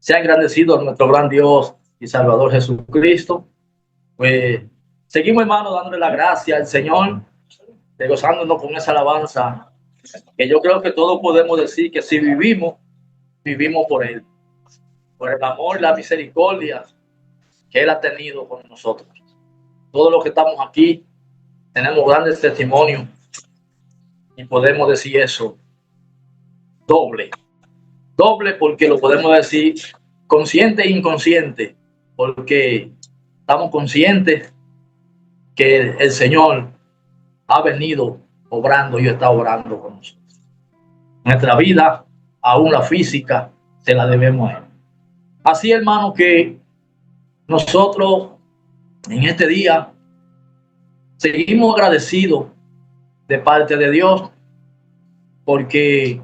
Sea engrandecido nuestro gran Dios y Salvador Jesucristo. Pues seguimos, hermano, dándole la gracia al Señor, gozándonos con esa alabanza, que yo creo que todos podemos decir que si vivimos, vivimos por Él, por el amor y la misericordia que Él ha tenido con nosotros. Todos los que estamos aquí tenemos grandes testimonios y podemos decir eso doble, doble porque lo podemos decir consciente e inconsciente, porque estamos conscientes que el Señor ha venido obrando y está obrando con nosotros. Nuestra vida, aún la física, se la debemos a Él. Así, hermano, que nosotros en este día seguimos agradecidos de parte de Dios, porque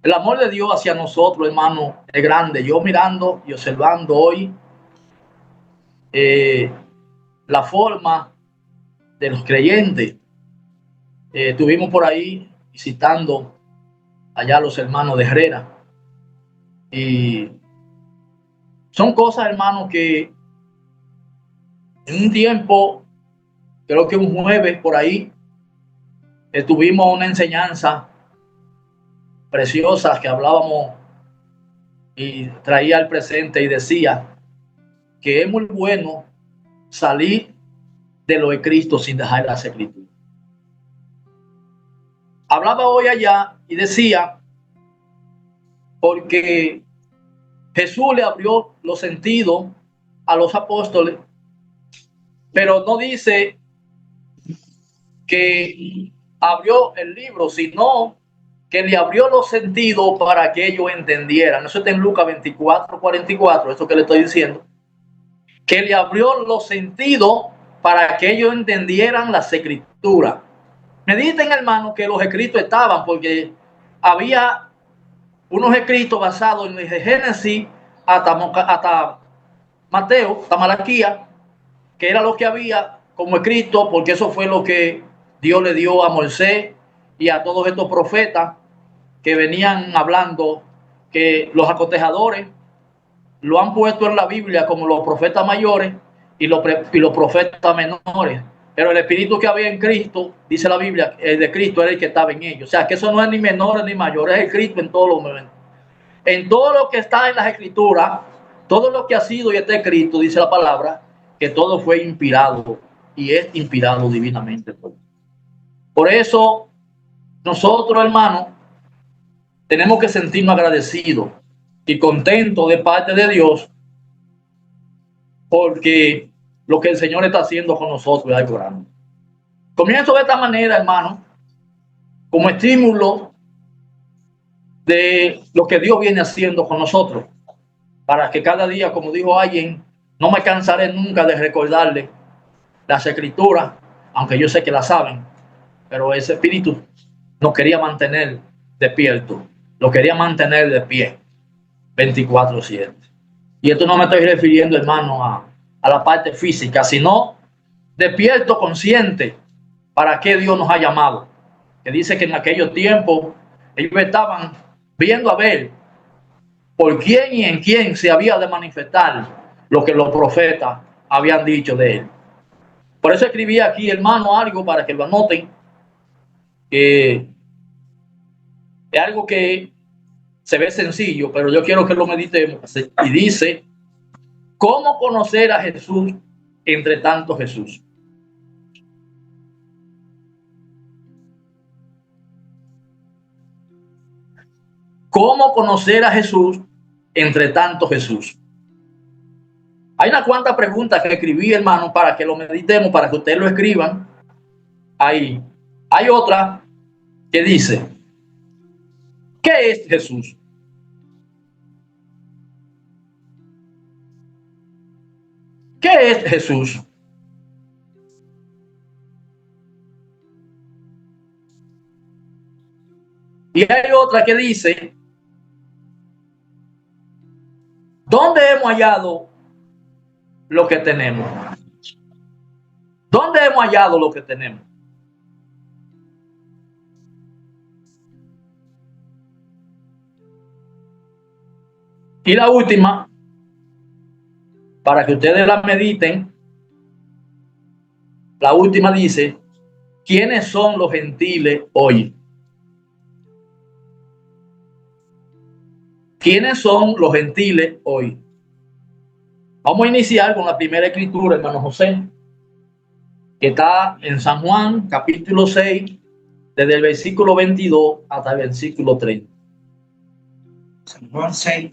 el amor de Dios hacia nosotros, hermano, es grande. Yo mirando y observando hoy la forma de los creyentes, estuvimos por ahí visitando allá a los hermanos de Herrera, y son cosas, hermano, que en un tiempo, creo que un jueves por ahí, tuvimos una enseñanza preciosa que hablábamos y traía al presente y decía que es muy bueno salir de lo de Cristo sin dejar las Escrituras. Hablaba hoy allá y decía, porque Jesús le abrió los sentidos a los apóstoles, pero no dice que abrió el libro, sino que le abrió los sentidos para que ellos entendieran. Eso está en Lucas 24:44, eso que le estoy diciendo. Que le abrió los sentidos para que ellos entendieran las Escrituras. Mediten, hermano, que los escritos estaban, porque había unos escritos basados en el Génesis hasta Mateo, hasta Malaquías, que era lo que había como escrito, porque eso fue lo que Dios le dio a Moisés y a todos estos profetas que venían hablando, que los acotejadores lo han puesto en la Biblia como los profetas mayores y los profetas menores. Pero el espíritu que había en Cristo, dice la Biblia, el de Cristo era el que estaba en ellos. O sea, que eso no es ni menores ni mayores, es el Cristo en todos los momentos. En todo lo que está en las Escrituras, todo lo que ha sido y está escrito, dice la palabra, que todo fue inspirado y es inspirado divinamente. Por eso, nosotros, hermanos, tenemos que sentirnos agradecidos y contentos de parte de Dios, porque lo que el Señor está haciendo con nosotros es algo grande. Comienzo de esta manera, hermano, como estímulo de lo que Dios viene haciendo con nosotros, para que cada día, como dijo alguien, no me cansaré nunca de recordarle las Escrituras, aunque yo sé que las saben, pero ese espíritu nos quería mantener despierto, lo quería mantener de pie 24/7. Y esto no me estoy refiriendo, hermano, a la parte física, sino despierto, consciente, para qué Dios nos ha llamado. Que dice que en aquellos tiempos ellos estaban viendo a ver por quién y en quién se había de manifestar lo que los profetas habían dicho de él. Por eso escribí aquí, hermano, algo para que lo anoten, que es algo que se ve sencillo, pero yo quiero que lo meditemos. Y dice, ¿cómo conocer a Jesús entre tanto Jesús? ¿Cómo conocer a Jesús entre tanto Jesús? Hay unas cuantas preguntas que escribí, hermano, para que lo meditemos, para que ustedes lo escriban. Ahí. Hay otra que dice, ¿qué es Jesús? ¿Qué es Jesús? Y hay otra que dice, ¿dónde hemos hallado lo que tenemos? ¿Dónde hemos hallado lo que tenemos? Y la última, para que ustedes la mediten, la última dice, ¿quiénes son los gentiles hoy? ¿Quiénes son los gentiles hoy? Vamos a iniciar con la primera escritura, hermano José, que está en San Juan, capítulo 6, desde el versículo 22 hasta el versículo 30. San Juan 6.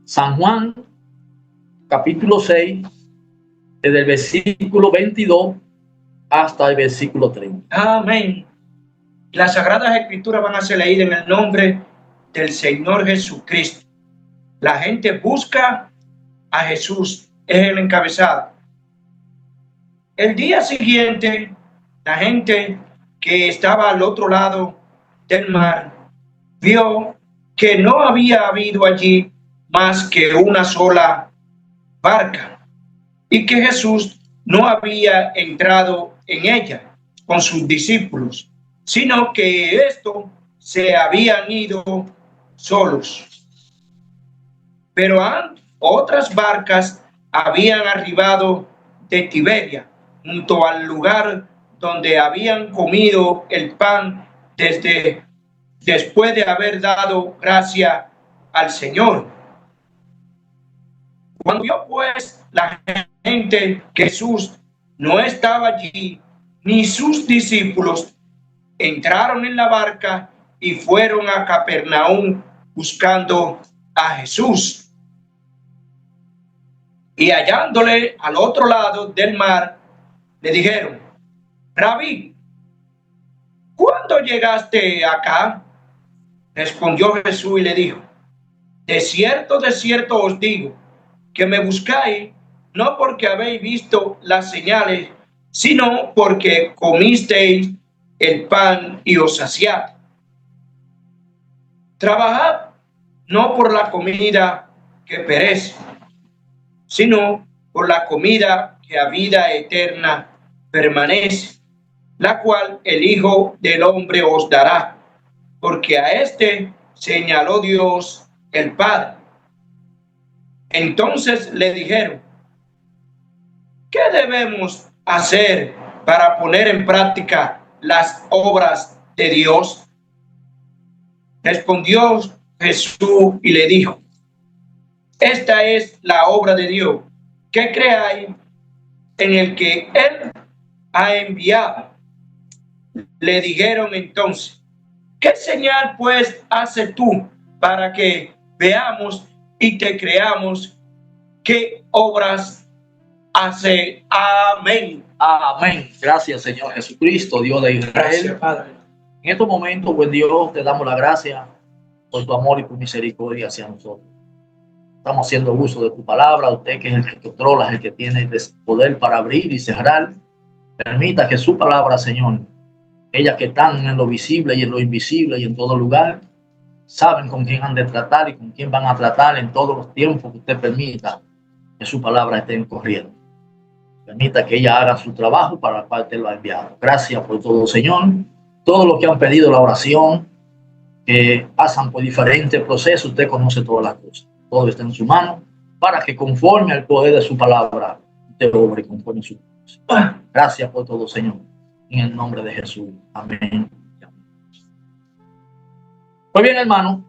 San Juan, capítulo 6, desde el versículo 22 hasta el versículo 30. Amén. Las Sagradas Escrituras van a ser leídas en el nombre del Señor Jesucristo. La gente busca a Jesús, es el encabezado. El día siguiente, la gente que estaba al otro lado del mar vio que no había habido allí más que una sola barca y que Jesús no había entrado en ella con sus discípulos, sino que estos se habían ido solos. Pero otras barcas habían arribado de Tiberia, junto al lugar donde habían comido el pan después de haber dado gracia al Señor. Cuando vio pues la gente que Jesús no estaba allí, ni sus discípulos, entraron en la barca y fueron a Capernaum buscando a Jesús. Y hallándole al otro lado del mar, le dijeron: Rabí, ¿cuándo llegaste acá? Respondió Jesús y le dijo: de cierto os digo, que me buscáis no porque habéis visto las señales, sino porque comisteis el pan y os saciaste. Trabajad no por la comida que perece, sino por la comida que a vida eterna permanece, la cual el Hijo del Hombre os dará, porque a este señaló Dios el Padre. Entonces le dijeron: ¿qué debemos hacer para poner en práctica las obras de Dios? Respondió Jesús y le dijo: esta es la obra de Dios, que creáis en el que Él ha enviado. Le dijeron entonces: ¿qué señal pues haces tú para que veamos y te creamos? ¿Qué obras hace? Amén. Amén. Gracias, Señor Jesucristo, Dios de Israel. Gracias, Padre. En estos momentos, buen Dios, te damos la gracia por tu amor y tu misericordia hacia nosotros. Estamos haciendo uso de tu palabra. Usted, que es el que controla, es el que tiene el poder para abrir y cerrar. Permita que su palabra, Señor, ellas que están en lo visible y en lo invisible y en todo lugar, saben con quién han de tratar y con quién van a tratar en todos los tiempos que usted permita que su palabra esté corriendo. Permita que ella haga su trabajo para el cual usted lo ha enviado. Gracias por todo, Señor. Todos los que han pedido la oración, que pasan por diferentes procesos, usted conoce todas las cosas. Todo está en su mano para que conforme al poder de su palabra, usted obre conforme a su propósito. Gracias por todo, Señor. En el nombre de Jesús. Amén. Pues bien, hermano,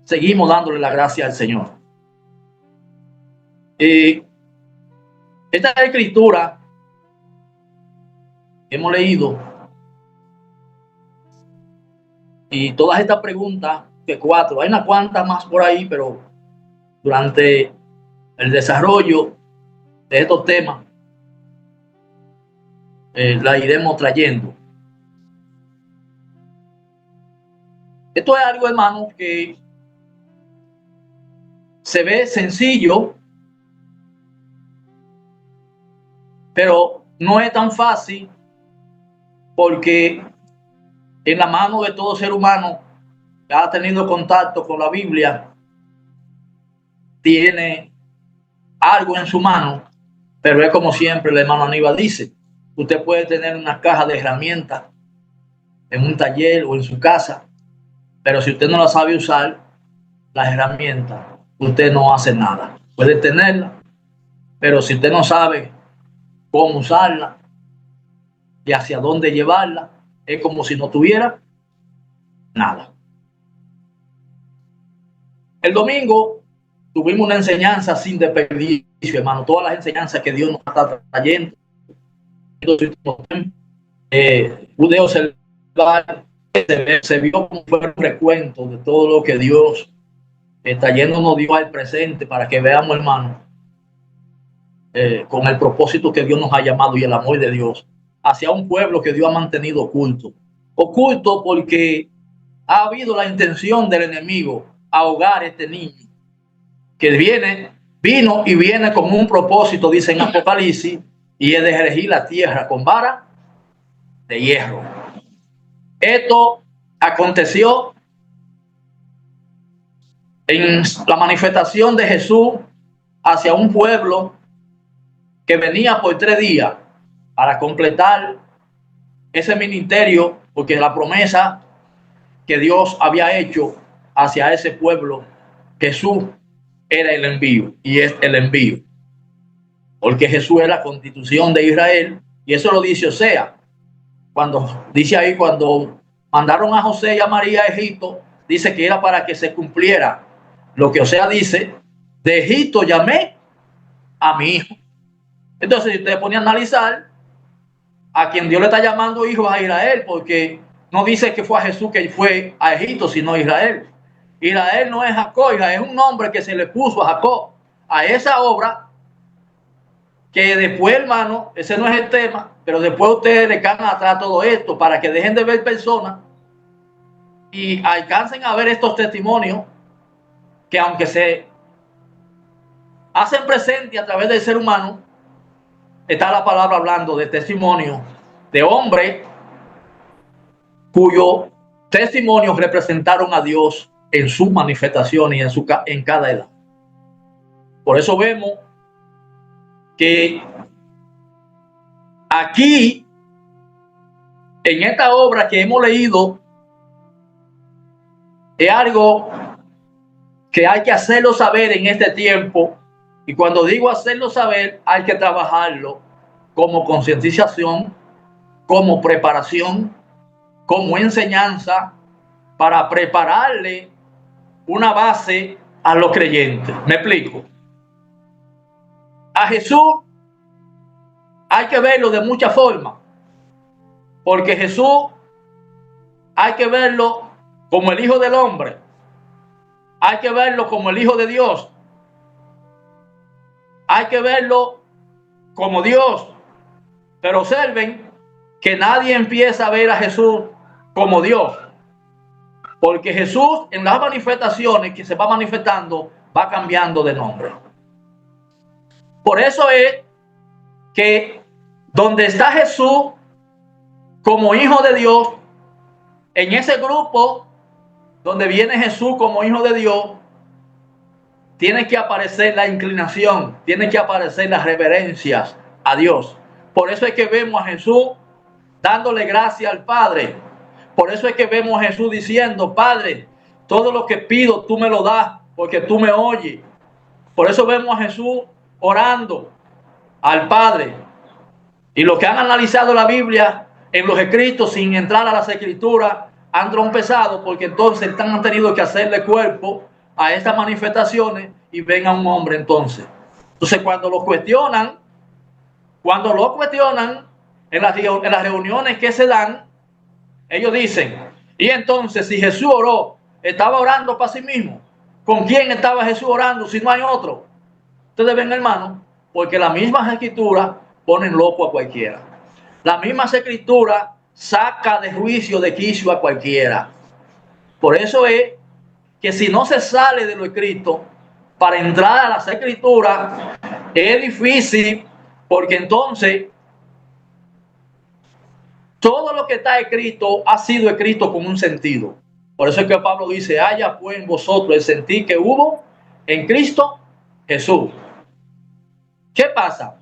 seguimos dándole la gracia al Señor. Esta escritura que hemos leído y todas estas preguntas, que 4, hay unas cuantas más por ahí, pero durante el desarrollo de estos temas la iremos trayendo. Esto es algo, hermano, que se ve sencillo, pero no es tan fácil, porque en la mano de todo ser humano que ha tenido contacto con la Biblia tiene algo en su mano, pero es como siempre el hermano Aníbal dice: usted puede tener una caja de herramientas en un taller o en su casa, pero si usted no la sabe usar, las herramientas, usted no hace nada. Puede tenerla, pero si usted no sabe cómo usarla y hacia dónde llevarla, es como si no tuviera nada. El domingo tuvimos una enseñanza sin desperdicio, hermano. Todas las enseñanzas que Dios nos está trayendo. Judeo se vio como fue un recuento de todo lo que Dios trayéndonos Dios al presente para que veamos, hermano, con el propósito que Dios nos ha llamado y el amor de Dios hacia un pueblo que Dios ha mantenido oculto. Oculto porque ha habido la intención del enemigo ahogar a este niño que vino y viene con un propósito, dice en Apocalipsis, y es de regir la tierra con vara de hierro. Esto aconteció en la manifestación de Jesús hacia un pueblo que venía por 3 días para completar ese ministerio, porque la promesa que Dios había hecho hacia ese pueblo, Jesús era el envío y es el envío, porque Jesús es la constitución de Israel, y eso lo dice Osea, cuando dice ahí, cuando mandaron a José y a María a Egipto, dice que era para que se cumpliera lo que Osea dice: de Egipto llamé a mi hijo. Entonces, si usted pone a analizar, a quien Dios le está llamando hijo a Israel, porque no dice que fue a Jesús que fue a Egipto, sino a Israel. Israel no es Jacob, Israel es un nombre que se le puso a Jacob, a esa obra que después, hermano, ese no es el tema, pero después ustedes le caen atrás todo esto para que dejen de ver personas y alcancen a ver estos testimonios que, aunque se hacen presente a través del ser humano, está la palabra hablando de testimonio de hombres cuyos testimonios representaron a Dios en su manifestación y en cada edad. Por eso vemos que aquí, en esta obra que hemos leído, es algo que hay que hacerlo saber en este tiempo. Y cuando digo hacerlo saber, hay que trabajarlo como concientización, como preparación, como enseñanza, para prepararle una base a los creyentes. ¿Me explico? A Jesús hay que verlo de muchas formas, porque Jesús hay que verlo como el Hijo del Hombre, hay que verlo como el Hijo de Dios, hay que verlo como Dios. Pero observen que nadie empieza a ver a Jesús como Dios, porque Jesús en las manifestaciones que se va manifestando va cambiando de nombre. Por eso es que donde está Jesús como Hijo de Dios, en ese grupo donde viene Jesús como Hijo de Dios, tiene que aparecer la inclinación, tiene que aparecer las reverencias a Dios. Por eso es que vemos a Jesús dándole gracias al Padre. Por eso es que vemos a Jesús diciendo: Padre, todo lo que pido tú me lo das, porque tú me oyes. Por eso vemos a Jesús orando al Padre. Y los que han analizado la Biblia en los escritos sin entrar a las escrituras han trompezado, porque entonces han tenido que hacerle cuerpo a estas manifestaciones y ven a un hombre entonces. Entonces cuando lo cuestionan en las reuniones que se dan, ellos dicen: y entonces, si Jesús oró, ¿estaba orando para sí mismo? ¿Con quién estaba Jesús orando si no hay otro? Ustedes ven, hermano, porque las mismas escrituras ponen loco a cualquiera. La misma escritura saca de juicio, de quicio a cualquiera. Por eso es que si no se sale de lo escrito para entrar a las escrituras, es difícil, porque entonces todo lo que está escrito ha sido escrito con un sentido. Por eso es que Pablo dice: haya pues en vosotros el sentir que hubo en Cristo Jesús. ¿Qué pasa?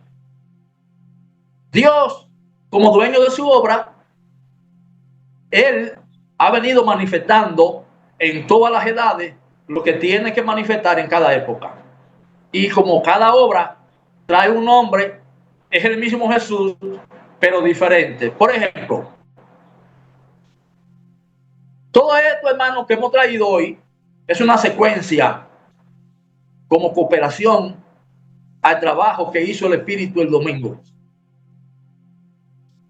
Dios, como dueño de su obra, Él ha venido manifestando en todas las edades lo que tiene que manifestar en cada época. Y como cada obra trae un nombre, es el mismo Jesús, pero diferente. Por ejemplo, todo esto, hermano, que hemos traído hoy es una secuencia como cooperación al trabajo que hizo el Espíritu el domingo,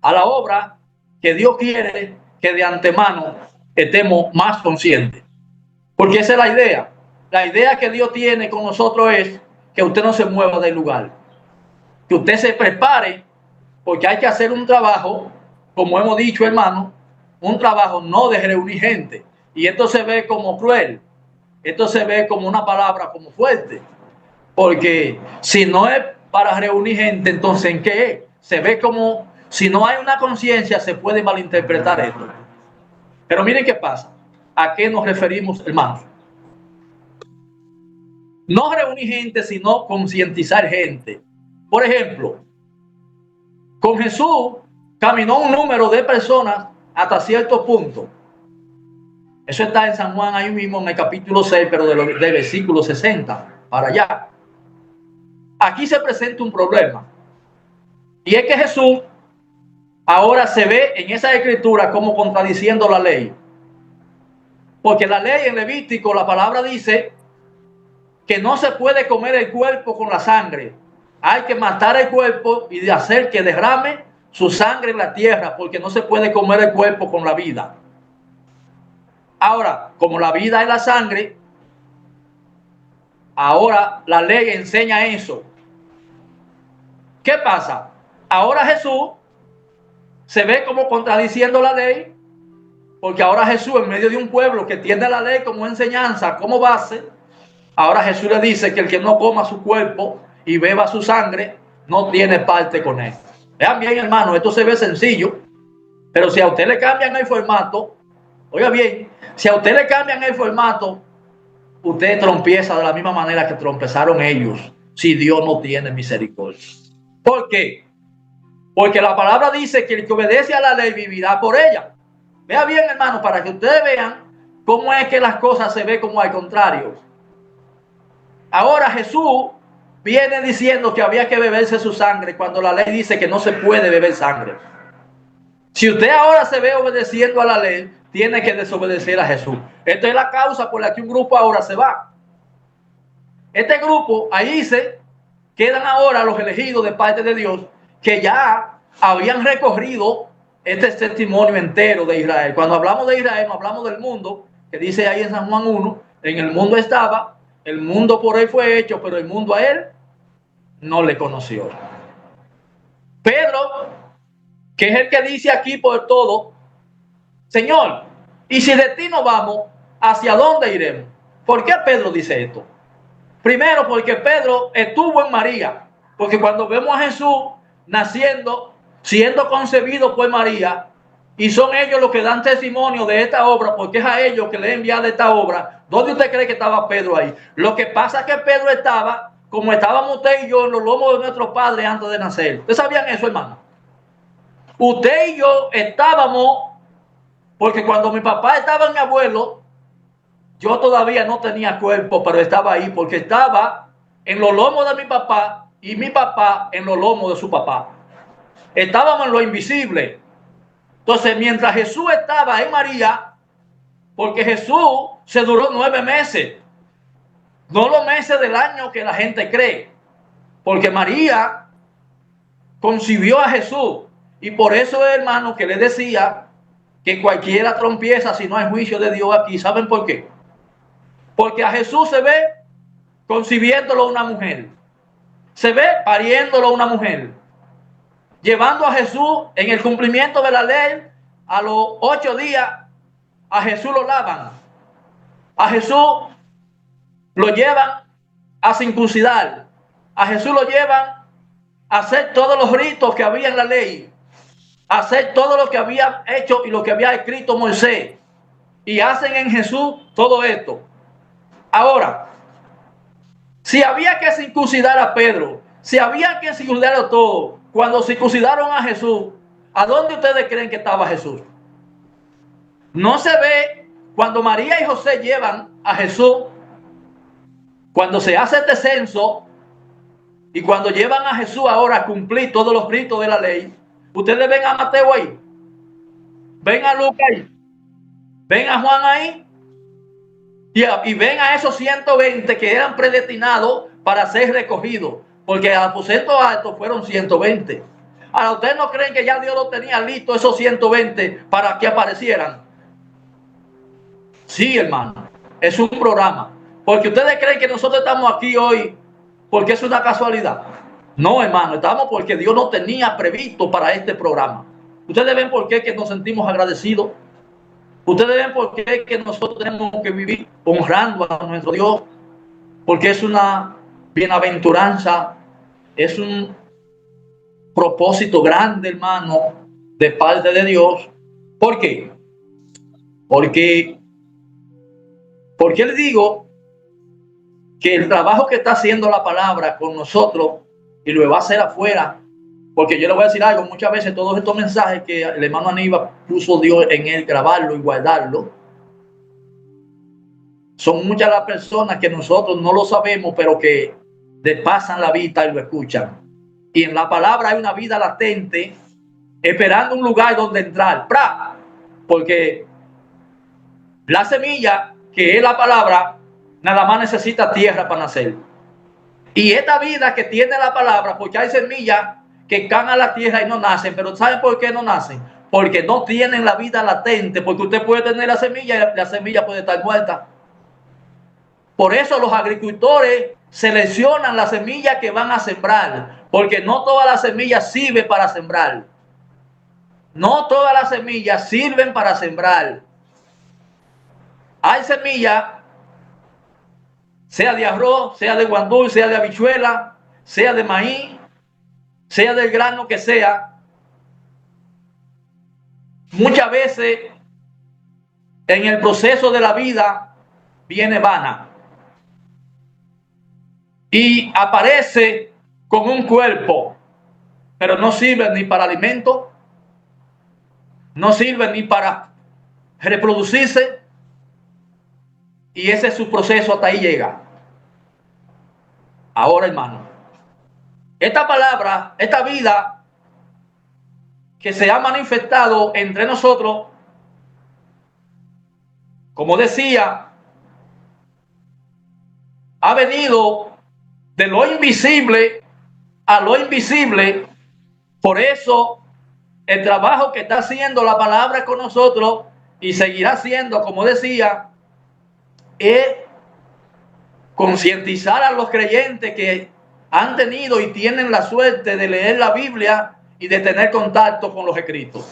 a la obra que Dios quiere que de antemano estemos más conscientes. Porque esa es la idea. La idea que Dios tiene con nosotros es que usted no se mueva del lugar, que usted se prepare, porque hay que hacer un trabajo, como hemos dicho, hermano, un trabajo no de reunir gente. Y esto se ve como cruel, esto se ve como una palabra como fuerte, porque si no es para reunir gente, entonces ¿en qué es? Se ve como, si no hay una conciencia, se puede malinterpretar esto. Pero miren qué pasa. ¿A qué nos referimos, hermanos? No reunir gente, sino concientizar gente. Por ejemplo, con Jesús caminó un número de personas hasta cierto punto. Eso está en San Juan, ahí mismo en el capítulo 6, pero del versículo 60 para allá. Aquí se presenta un problema. Y es que Jesús ahora se ve en esa escritura como contradiciendo la ley. Porque la ley en Levítico, la palabra dice que no se puede comer el cuerpo con la sangre. Hay que matar el cuerpo y hacer que derrame su sangre en la tierra, porque no se puede comer el cuerpo con la vida. Ahora, como la vida es la sangre, ahora la ley enseña eso. ¿Qué pasa? Ahora Jesús se ve como contradiciendo la ley, porque ahora Jesús, en medio de un pueblo que tiene la ley como enseñanza, como base, ahora Jesús le dice que el que no coma su cuerpo y beba su sangre, no tiene parte con él. Vean bien, hermano, esto se ve sencillo, pero si a usted le cambian el formato, oiga bien, si a usted le cambian el formato, usted trompieza de la misma manera que trompezaron ellos, si Dios no tiene misericordia. ¿Por qué? Porque la palabra dice que el que obedece a la ley vivirá por ella. Vea bien, hermano, para que ustedes vean cómo es que las cosas se ven como al contrario. Ahora Jesús viene diciendo que había que beberse su sangre cuando la ley dice que no se puede beber sangre. Si usted ahora se ve obedeciendo a la ley, tiene que desobedecer a Jesús. Esta es la causa por la que un grupo ahora se va. Este grupo, ahí se quedan ahora los elegidos de parte de Dios, que ya habían recorrido este testimonio entero de Israel. Cuando hablamos de Israel, no hablamos del mundo, que dice ahí en San Juan 1, en el mundo estaba, el mundo por él fue hecho, pero el mundo a él no le conoció. Pedro, que es el que dice aquí por todo, Señor, y si de ti no vamos, ¿hacia dónde iremos? ¿Por qué Pedro dice esto? Primero, porque Pedro estuvo en María, porque cuando vemos a Jesús naciendo, siendo concebido por María, y son ellos los que dan testimonio de esta obra, porque es a ellos que le he enviado esta obra. ¿Dónde usted cree que estaba Pedro ahí? Lo que pasa es que Pedro estaba, como estábamos usted y yo, en los lomos de nuestros padres antes de nacer. ¿Ustedes sabían eso, hermano? Usted y yo estábamos, porque cuando mi papá estaba en mi abuelo, yo todavía no tenía cuerpo, pero estaba ahí, porque estaba en los lomos de mi papá y mi papá en los lomos de su papá. Estábamos en lo invisible. Entonces, mientras Jesús estaba en María, porque Jesús se duró 9 meses, no los meses del año que la gente cree, porque María concibió a Jesús, y por eso, hermano, que le decía que cualquiera trompieza si no hay juicio de Dios aquí. ¿Saben por qué? Porque a Jesús se ve concibiéndolo una mujer, se ve pariéndolo una mujer, llevando a Jesús en el cumplimiento de la ley. A los 8 días a Jesús lo lavan, a Jesús lo llevan a circuncidar, a Jesús lo llevan a hacer todos los ritos que había en la ley, a hacer todo lo que había hecho y lo que había escrito Moisés, y hacen en Jesús todo esto. Ahora, si había que circuncidar a Pedro, si había que circuncidar a todos, cuando circuncidaron a Jesús, ¿a dónde ustedes creen que estaba Jesús? No se ve cuando María y José llevan a Jesús Cuando se hace este censo y cuando llevan a Jesús ahora a cumplir todos los ritos de la ley, ustedes ven a Mateo ahí, ven a Lucas ahí, ven a Juan ahí, y ven a esos 120 que eran predestinados para ser recogidos, porque al aposento alto fueron 120. Ahora, ¿ustedes no creen que ya Dios lo tenía listo esos 120 para que aparecieran? Sí, hermano, es un programa. Porque ustedes creen que nosotros estamos aquí hoy porque es una casualidad. No, hermano, estamos porque Dios no tenía previsto para este programa. Ustedes ven por qué que nos sentimos agradecidos. Ustedes ven por qué que nosotros tenemos que vivir honrando a nuestro Dios. Porque es una bienaventuranza, es un propósito grande, hermano, de parte de Dios. ¿Por qué? Porque le digo que el trabajo que está haciendo la palabra con nosotros y lo va a hacer afuera, porque yo le voy a decir algo, muchas veces todos estos mensajes que el hermano Aníbal puso Dios en él, grabarlo y guardarlo, son muchas las personas que nosotros no lo sabemos, pero que le pasan la vida y lo escuchan. Y en la palabra hay una vida latente, esperando un lugar donde entrar, ¡pra! Porque la semilla, que es la palabra, nada más necesita tierra para nacer. Y esta vida que tiene la palabra, porque hay semillas que caen a la tierra y no nacen, pero ¿saben por qué no nacen? Porque no tienen la vida latente, porque usted puede tener la semilla puede estar muerta. Por eso los agricultores seleccionan las semillas que van a sembrar, porque no todas las semillas sirven para sembrar. No todas las semillas sirven para sembrar. Hay semillas, sea de arroz, sea de guandul, sea de habichuela, sea de maíz, sea del grano que sea. Muchas veces en el proceso de la vida viene vana y aparece con un cuerpo, pero no sirve ni para alimento, no sirve ni para reproducirse, y ese es su proceso, hasta ahí llega. Ahora, hermano, esta palabra, esta vida que se ha manifestado entre nosotros, como decía, ha venido de lo invisible a lo invisible. Por eso el trabajo que está haciendo la palabra con nosotros y seguirá haciendo, como decía, es concientizar a los creyentes que han tenido y tienen la suerte de leer la Biblia y de tener contacto con los escritos,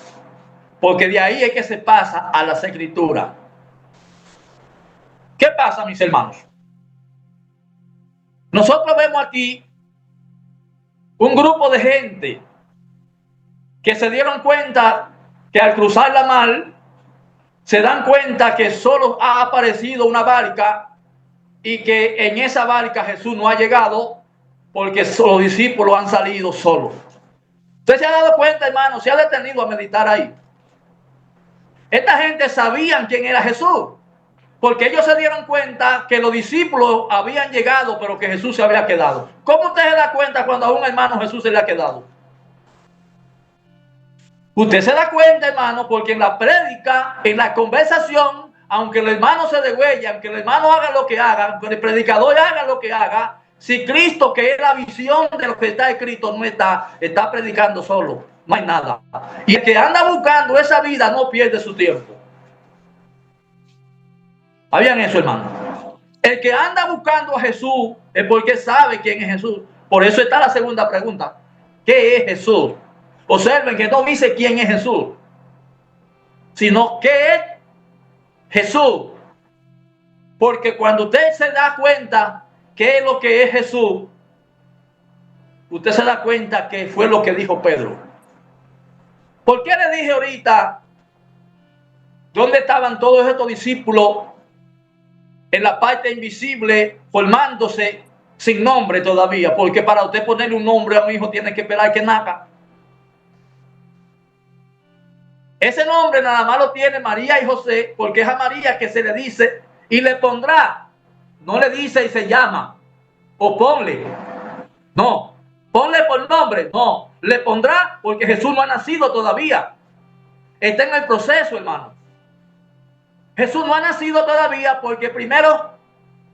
porque de ahí es que se pasa a las escrituras. ¿Qué pasa, mis hermanos? Nosotros vemos aquí un grupo de gente que se dieron cuenta que al cruzar la mar se dan cuenta que solo ha aparecido una barca y que en esa barca Jesús no ha llegado porque los discípulos han salido solos. ¿Usted se ha dado cuenta, hermano? Se ha detenido a meditar ahí. Esta gente sabían quién era Jesús, porque ellos se dieron cuenta que los discípulos habían llegado, pero que Jesús se había quedado. ¿Cómo usted se da cuenta cuando a un hermano Jesús se le ha quedado? Usted se da cuenta, hermano, porque en la prédica, en la conversación, aunque el hermano se degüelle, aunque el hermano haga lo que haga, aunque el predicador haga lo que haga, si Cristo, que es la visión de lo que está escrito, no está predicando solo, no hay nada. Y el que anda buscando esa vida no pierde su tiempo. ¿Sabían eso, hermano? El que anda buscando a Jesús es porque sabe quién es Jesús. Por eso está la segunda pregunta. ¿Qué es Jesús? Observen que no dice quién es Jesús, sino qué es Jesús. Porque cuando usted se da cuenta qué es lo que es Jesús, usted se da cuenta que fue lo que dijo Pedro. ¿Por qué le dije ahorita dónde estaban todos estos discípulos en la parte invisible formándose sin nombre todavía? Porque para usted ponerle un nombre a un hijo tiene que esperar que nazca. Ese nombre nada más lo tiene María y José, porque es a María que se le dice y le pondrá no le dice y se llama, o ponle. No, ponle por nombre. No, le pondrá porque Jesús no ha nacido todavía. Está en el proceso, hermano. Jesús no ha nacido todavía porque primero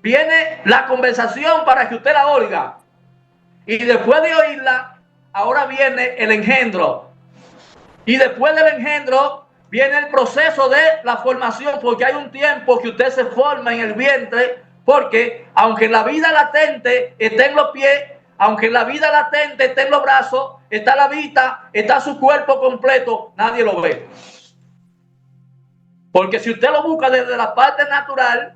viene la conversación para que usted la oiga. Y después de oírla, ahora viene el engendro. Y después del engendro viene el proceso de la formación, porque hay un tiempo que usted se forma en el vientre, porque aunque la vida latente esté en los pies, aunque la vida latente esté en los brazos, está la vista, está su cuerpo completo, nadie lo ve. Porque si usted lo busca desde la parte natural,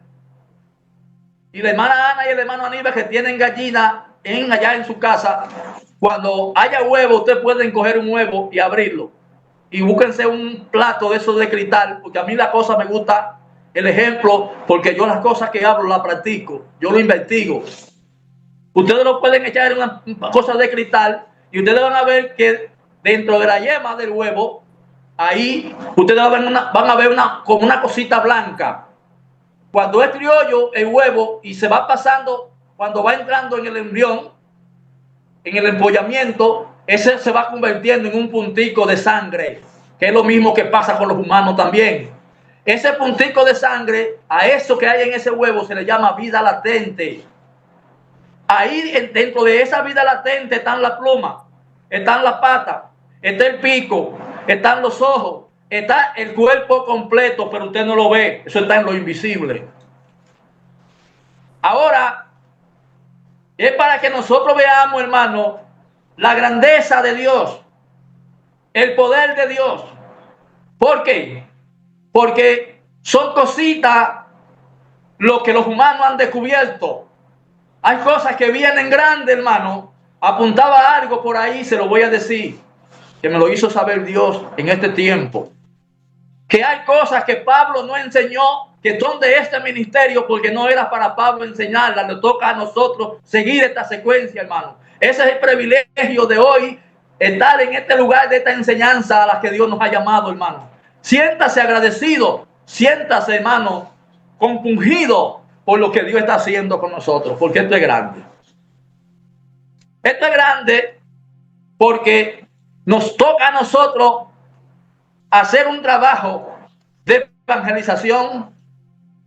y la hermana Ana y el hermano Aníbal que tienen gallina allá en su casa, cuando haya huevo, ustedes pueden coger un huevo y abrirlo. Y búsquense un plato de esos de cristal, porque a mí la cosa me gusta, el ejemplo, porque yo las cosas que hablo las practico, yo lo investigo. Ustedes lo pueden echar en una cosa de cristal y ustedes van a ver que dentro de la yema del huevo, ahí ustedes van a ver como una cosita blanca. Cuando es criollo el huevo y se va pasando, cuando va entrando en el embrión, en el empollamiento, ese se va convirtiendo en un puntico de sangre, que es lo mismo que pasa con los humanos también. Ese puntico de sangre, a eso que hay en ese huevo se le llama vida latente. Ahí dentro de esa vida latente están las plumas, están las patas, está el pico, están los ojos, está el cuerpo completo, pero usted no lo ve, eso está en lo invisible. Ahora, es para que nosotros veamos, hermano, la grandeza de Dios, el poder de Dios. ¿Por qué? Porque son cositas lo que los humanos han descubierto. Hay cosas que vienen grandes, hermano. Apuntaba algo por ahí, se lo voy a decir, que me lo hizo saber Dios en este tiempo. Que hay cosas que Pablo no enseñó, que son de este ministerio, porque no era para Pablo enseñarlas, le toca a nosotros seguir esta secuencia, hermano. Ese es el privilegio de hoy, estar en este lugar de esta enseñanza a la que Dios nos ha llamado, hermano. Siéntase agradecido, siéntase, hermano, compungido por lo que Dios está haciendo con nosotros, porque esto es grande. Esto es grande porque nos toca a nosotros hacer un trabajo de evangelización,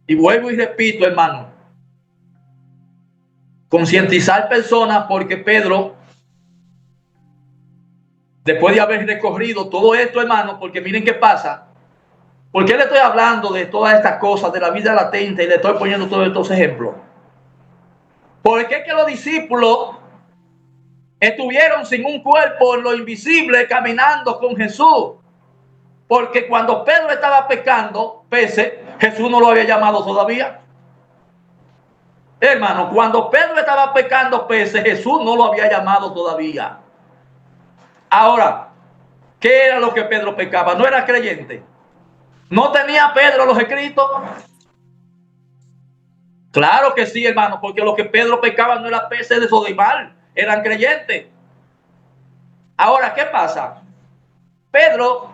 y vuelvo y repito, hermano, concientizar personas, porque Pedro, después de haber recorrido todo esto, hermano, porque miren qué pasa, ¿por qué le estoy hablando de todas estas cosas, de la vida latente, y le estoy poniendo todos estos ejemplos? Porque es que los discípulos estuvieron sin un cuerpo en lo invisible caminando con Jesús. Porque cuando Pedro estaba pecando, Jesús no lo había llamado todavía. Hermano, cuando Pedro estaba pecando, Jesús no lo había llamado todavía. Ahora, ¿qué era lo que Pedro pecaba? ¿No era creyente? ¿No tenía Pedro los escritos? Claro que sí, hermano, porque lo que Pedro pecaba no era de Sodimar, eran creyentes. Ahora, ¿qué pasa? Pedro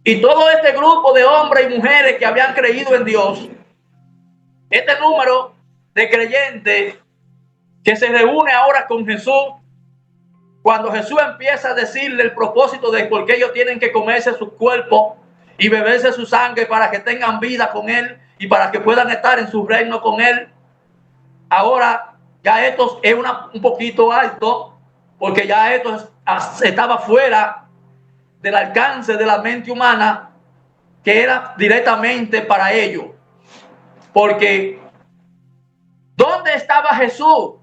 y todo este grupo de hombres y mujeres que habían creído en Dios, este número de creyentes que se reúne ahora con Jesús, cuando Jesús empieza a decirle el propósito de por qué ellos tienen que comerse su cuerpo y beberse su sangre para que tengan vida con Él y para que puedan estar en su reino con Él. Ahora ya esto es un poquito alto, porque ya esto estaba fuera del alcance de la mente humana, que era directamente para ellos. Porque ¿dónde estaba Jesús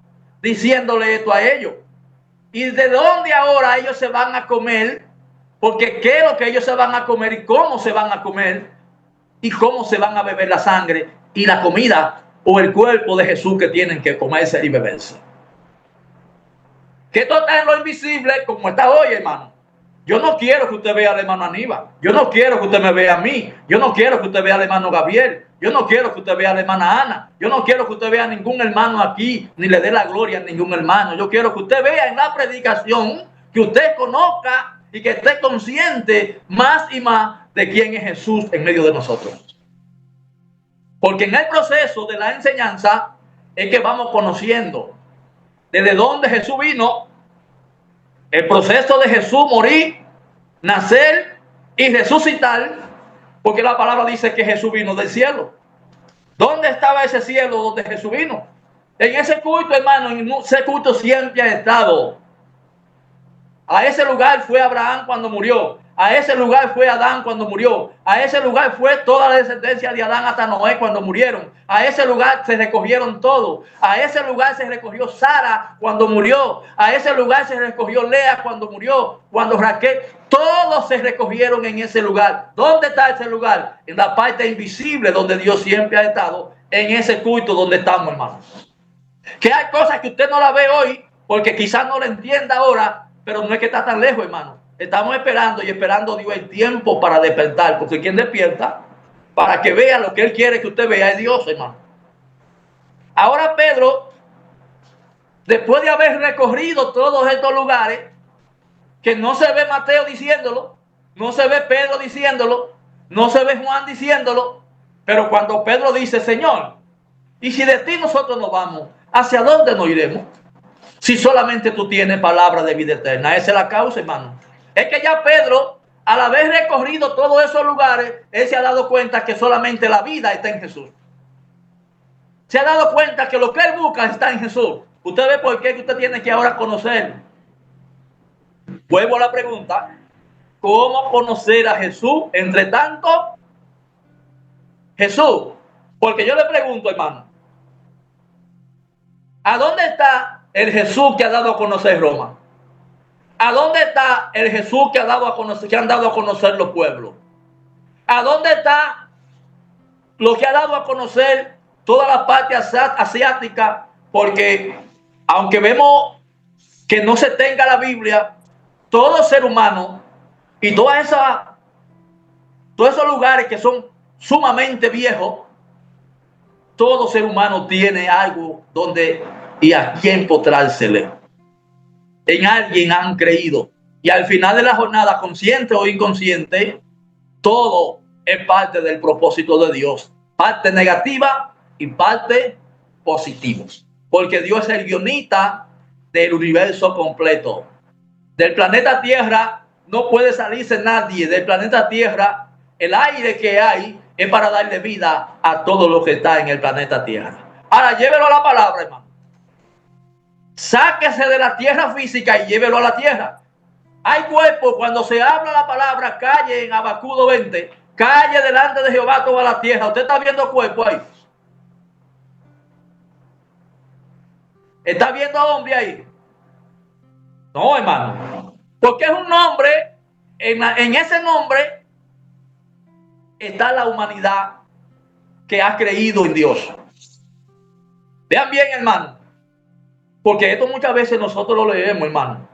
diciéndole esto a ellos? ¿Y de dónde ahora ellos se van a comer? Porque ¿qué es lo que ellos se van a comer y cómo se van a comer? ¿Y cómo se van a beber la sangre y la comida o el cuerpo de Jesús que tienen que comerse y beberse? Que esto está en lo invisible, como está hoy, hermano. Yo no quiero que usted vea al hermano Aníbal. Yo no quiero que usted me vea a mí. Yo no quiero que usted vea al hermano Gabriel. Yo no quiero que usted vea a la hermana Ana. Yo no quiero que usted vea a ningún hermano aquí, ni le dé la gloria a ningún hermano. Yo quiero que usted vea en la predicación, que usted conozca y que esté consciente más y más de quién es Jesús en medio de nosotros. Porque en el proceso de la enseñanza, es que vamos conociendo desde dónde Jesús vino, el proceso de Jesús morir, nacer y resucitar, porque la palabra dice que Jesús vino del cielo. ¿Dónde estaba ese cielo donde Jesús vino? En ese culto, hermano, en ese culto siempre ha estado. A ese lugar fue Abraham cuando murió. A ese lugar fue Adán cuando murió. A ese lugar fue toda la descendencia de Adán hasta Noé cuando murieron. A ese lugar se recogieron todos. A ese lugar se recogió Sara cuando murió. A ese lugar se recogió Lea cuando murió. Cuando Raquel. Todos se recogieron en ese lugar. ¿Dónde está ese lugar? En la parte invisible donde Dios siempre ha estado. En ese culto donde estamos, hermanos. Que hay cosas que usted no la ve hoy porque quizás no la entienda ahora, pero no es que está tan lejos, hermano. Estamos esperando y esperando Dios el tiempo para despertar, porque quien despierta para que vea lo que Él quiere que usted vea es Dios, hermano. Ahora Pedro, después de haber recorrido todos estos lugares, que no se ve Mateo diciéndolo, no se ve Pedro diciéndolo, no se ve Juan diciéndolo, pero cuando Pedro dice, Señor, y si de ti nosotros nos vamos, ¿hacia dónde nos iremos? Si solamente tú tienes palabra de vida eterna. Esa es la causa, hermano. Es que ya Pedro, al haber recorrido todos esos lugares, él se ha dado cuenta que solamente la vida está en Jesús. Se ha dado cuenta que lo que él busca está en Jesús. Usted ve por qué usted tiene que ahora conocer. Vuelvo a la pregunta. ¿Cómo conocer a Jesús? Entre tanto, Jesús. Porque yo le pregunto, hermano, ¿a dónde está el Jesús que ha dado a conocer Roma? ¿A dónde está el Jesús que ha dado a conocer, que han dado a conocer los pueblos? ¿A dónde está lo que ha dado a conocer toda la parte asiática? Porque aunque vemos que no se tenga la Biblia, todo ser humano y todos esos lugares que son sumamente viejos, todo ser humano tiene algo donde y a quién postrársele. En alguien han creído. Y al final de la jornada, consciente o inconsciente, todo es parte del propósito de Dios. Parte negativa y parte positiva. Porque Dios es el guionista del universo completo. Del planeta Tierra no puede salirse nadie. Del planeta Tierra, el aire que hay es para darle vida a todo lo que está en el planeta Tierra. Ahora, llévelo a la palabra, hermano. Sáquese de la tierra física y llévelo a la tierra. Hay cuerpos, cuando se habla la palabra, calle en Habacuc 2:20, calle delante de Jehová toda la tierra. ¿Usted está viendo cuerpo ahí? ¿Está viendo hombre ahí? No, hermano. Porque es un nombre, en ese nombre está la humanidad que ha creído en Dios. Vean bien, hermano. Porque esto muchas veces nosotros lo leemos, hermano.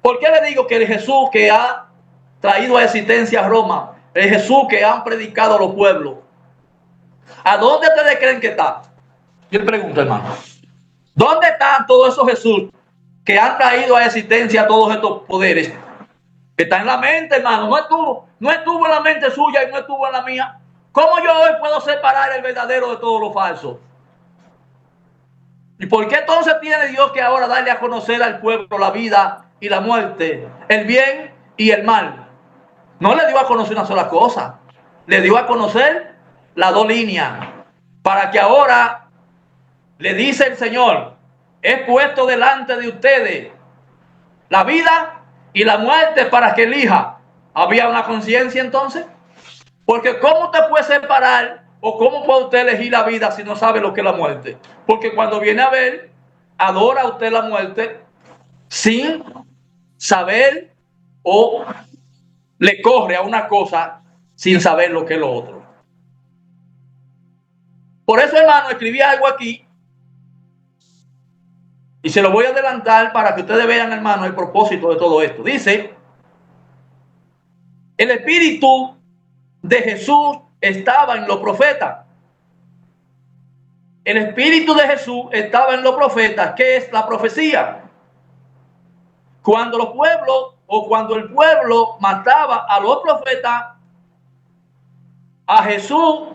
¿Por qué le digo que el Jesús que ha traído a existencia a Roma, el Jesús que han predicado a los pueblos, ¿a dónde ustedes creen que está? Yo le pregunto, hermano, ¿dónde están todos esos Jesús que han traído a existencia todos estos poderes? Que está en la mente, hermano. No estuvo en la mente suya y no estuvo en la mía. ¿Cómo yo hoy puedo separar el verdadero de todo lo falso? ¿Y por qué entonces tiene Dios que ahora darle a conocer al pueblo la vida y la muerte, el bien y el mal? No le dio a conocer una sola cosa. Le dio a conocer las dos líneas. Para que ahora le dice el Señor, he puesto delante de ustedes la vida y la muerte para que elija. ¿Había una conciencia entonces? Porque ¿cómo usted puede separar o cómo puede usted elegir la vida si no sabe lo que es la muerte? Porque cuando viene a ver, adora usted la muerte sin saber o le corre a una cosa sin saber lo que es lo otro. Por eso, hermano, escribí algo aquí y se lo voy a adelantar para que ustedes vean, hermano, el propósito de todo esto. Dice, el espíritu de Jesús estaba en los profetas. El espíritu de Jesús estaba en los profetas. ¿Qué es la profecía? Cuando los pueblos o cuando el pueblo mataba a los profetas, a Jesús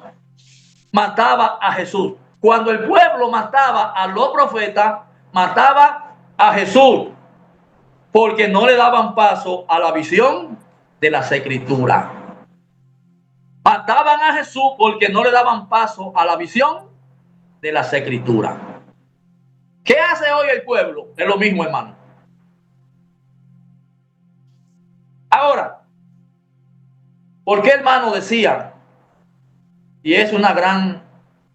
mataba a Jesús. cuando el pueblo mataba a los profetas, mataba a Jesús, porque no le daban paso a la visión de las Escrituras. Mataban a Jesús porque no le daban paso a la visión de las Escrituras. ¿Qué hace hoy el pueblo? Es lo mismo, hermano. Ahora, ¿por qué, hermano, decía? Y es una gran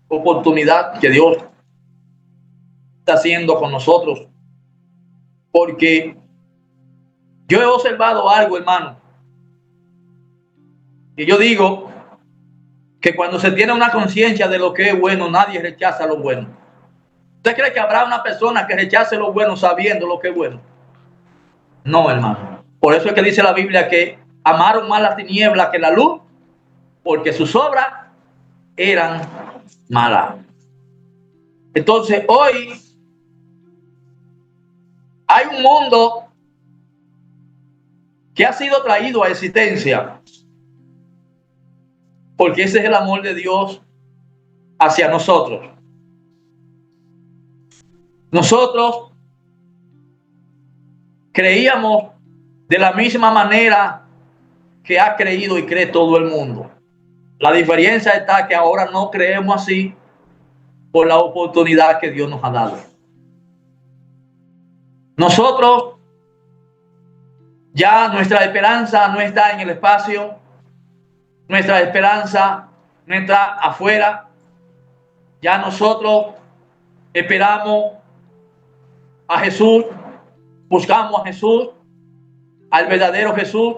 oportunidad que Dios está haciendo con nosotros, porque yo he observado algo, hermano, y yo digo que cuando se tiene una conciencia de lo que es bueno, nadie rechaza lo bueno. ¿Usted cree que habrá una persona que rechace lo bueno sabiendo lo que es bueno? No, hermano. Por eso es que dice la Biblia que amaron más la tiniebla que la luz, porque sus obras eran malas. Entonces, hoy hay un mundo que ha sido traído a existencia, porque ese es el amor de Dios hacia nosotros. Nosotros creíamos de la misma manera que ha creído y cree todo el mundo. La diferencia está que ahora no creemos así por la oportunidad que Dios nos ha dado. Nosotros ya nuestra esperanza no está en el espacio, nuestra esperanza no está afuera. Ya nosotros esperamos a Jesús, buscamos a Jesús, al verdadero Jesús,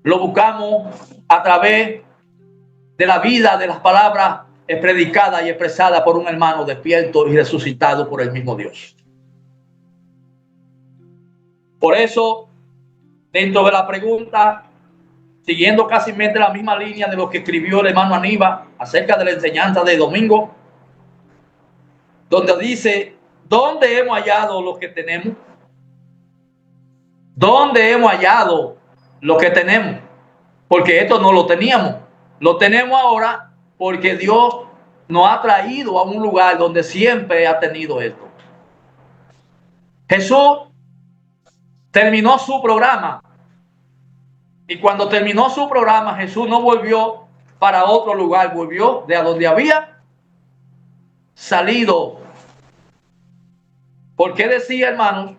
lo buscamos a través de la vida, de las palabras predicadas y expresadas por un hermano despierto y resucitado por el mismo Dios. Por eso, dentro de la pregunta, siguiendo casi la misma línea de lo que escribió el hermano Aníbal acerca de la enseñanza de domingo, donde dice, ¿dónde hemos hallado lo que tenemos? ¿Dónde hemos hallado lo que tenemos? Porque esto no lo teníamos. Lo tenemos ahora porque Dios nos ha traído a un lugar donde siempre ha tenido esto. Jesús terminó su programa. Y cuando terminó su programa, Jesús no volvió para otro lugar, volvió de a donde había salido. ¿Por qué decía, hermanos,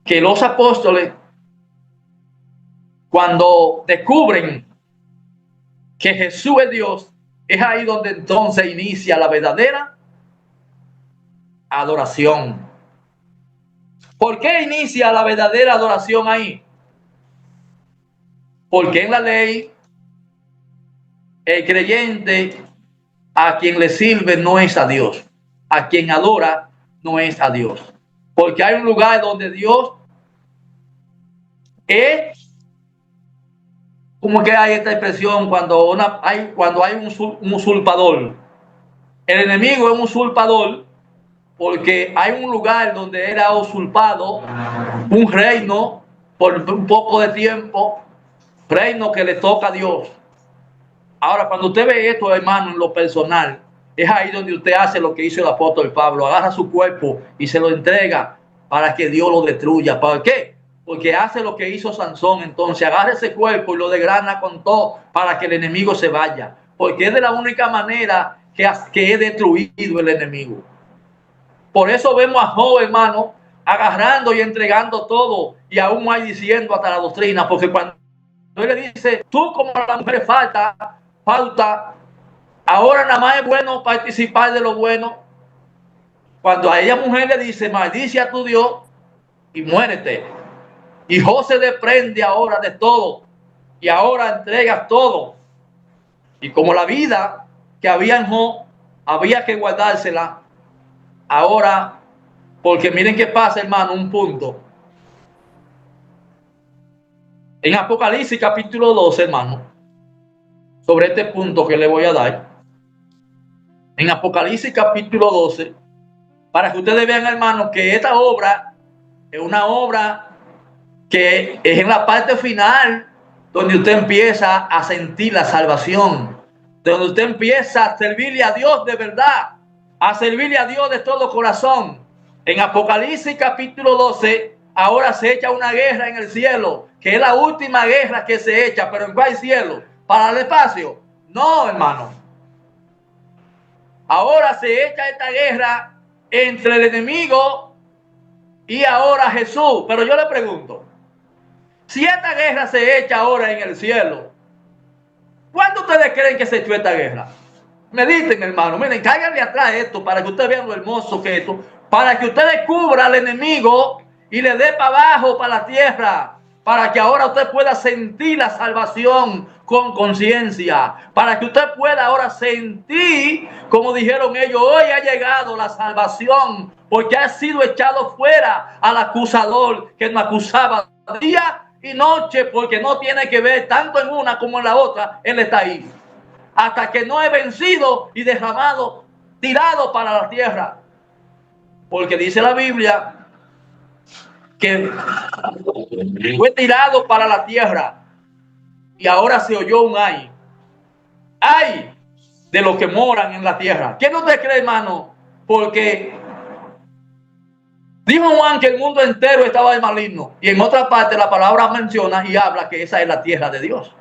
que los apóstoles, cuando descubren que Jesús es Dios, es ahí donde entonces inicia la verdadera adoración? ¿Por qué inicia la verdadera adoración ahí? Porque en la ley el creyente a quien le sirve no es a Dios, a quien adora no es a Dios, porque hay un lugar donde Dios es, como que hay esta expresión cuando hay un usurpador. El enemigo es un usurpador porque hay un lugar donde era usurpado un reino por un poco de tiempo, reino que le toca a Dios. Ahora, cuando usted ve esto, hermano, en lo personal, es ahí donde usted hace lo que hizo el apóstol Pablo, agarra su cuerpo y se lo entrega para que Dios lo destruya. ¿Para qué? Porque hace lo que hizo Sansón. Entonces agarra ese cuerpo y lo desgrana con todo para que el enemigo se vaya, porque es de la única manera que es destruido el enemigo. Por eso vemos a Job, hermano, agarrando y entregando todo, y aún hay diciendo hasta la doctrina, porque cuando él le dice, tú como la mujer falta, ahora nada más es bueno participar de lo bueno. Cuando a ella mujer le dice, maldice a tu Dios y muérete. Y Job se desprende ahora de todo, y ahora entrega todo. Y como la vida que había en Job había que guardársela, ahora, porque miren qué pasa, hermano, un punto. En Apocalipsis capítulo 12, hermano, sobre este punto que le voy a dar. En Apocalipsis capítulo 12, para que ustedes vean, hermano, que esta obra es una obra que es en la parte final donde usted empieza a sentir la salvación. donde usted empieza a servirle a Dios de verdad, a servirle a Dios de todo corazón. En Apocalipsis capítulo 12, ahora se echa una guerra en el cielo, que es la última guerra que se echa, pero ¿en cuál cielo? ¿Para el espacio? No, hermano. Ahora se echa esta guerra entre el enemigo y ahora Jesús. Pero yo le pregunto, si esta guerra se echa ahora en el cielo, ¿cuándo ustedes creen que se echó esta guerra? Mediten, hermano. Miren, cáiganle atrás esto para que ustedes vean lo hermoso que es esto. Para que usted descubra al enemigo y le dé para abajo, para la tierra. Para que ahora usted pueda sentir la salvación con conciencia. Para que usted pueda ahora sentir, como dijeron ellos, hoy ha llegado la salvación. Porque ha sido echado fuera al acusador que nos acusaba día y noche. Porque no tiene que ver tanto en una como en la otra. Él está ahí. Hasta que no he vencido y derramado, tirado para la tierra. Porque dice la Biblia que fue tirado para la tierra y ahora se oyó un ay. Ay de los que moran en la tierra. ¿Quién usted cree, hermano? Porque dijo Juan que el mundo entero estaba de maligno. Y en otra parte la palabra menciona y habla que esa es la tierra de Dios.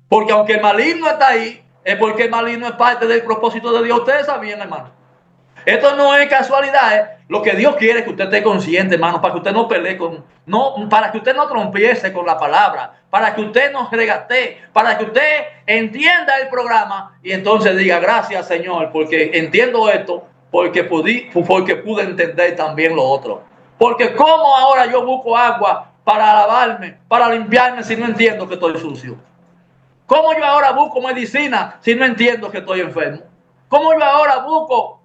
Porque aunque el maligno está ahí, es porque el maligno es parte del propósito de Dios. Ustedes sabían, hermano. Esto no es casualidad. Lo que Dios quiere es que usted esté consciente, hermano, para que usted no pelee para que usted no trompiece con la palabra, para que usted no regatee, para que usted entienda el programa y entonces diga gracias, Señor, porque entiendo esto, porque pude entender también lo otro. Porque cómo ahora yo busco agua para lavarme, para limpiarme si no entiendo que estoy sucio. ¿Cómo yo ahora busco medicina si no entiendo que estoy enfermo? ¿Cómo yo ahora busco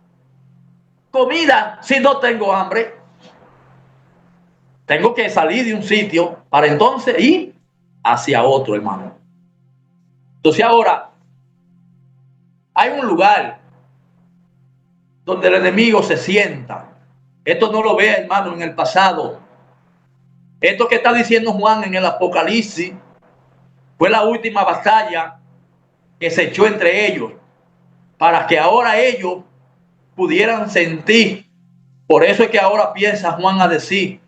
comida si no tengo hambre? Tengo que salir de un sitio para entonces ir hacia otro, hermano. Entonces ahora hay un lugar donde el enemigo se sienta. Esto no lo ve, hermano, en el pasado. Esto que está diciendo Juan en el Apocalipsis fue la última batalla que se echó entre ellos, para que ahora ellos pudieran sentir. Por eso es que ahora piensa Juan a decir,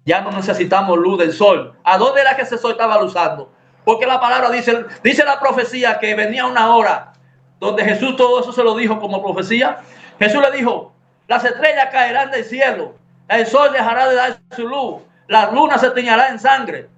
ya no necesitamos luz del sol. ¿A dónde era que ese sol estaba luzando? Porque la palabra dice la profecía que venía una hora donde Jesús todo eso se lo dijo como profecía. Jesús le dijo, las estrellas caerán del cielo, el sol dejará de dar su luz, la luna se tiñará en sangre.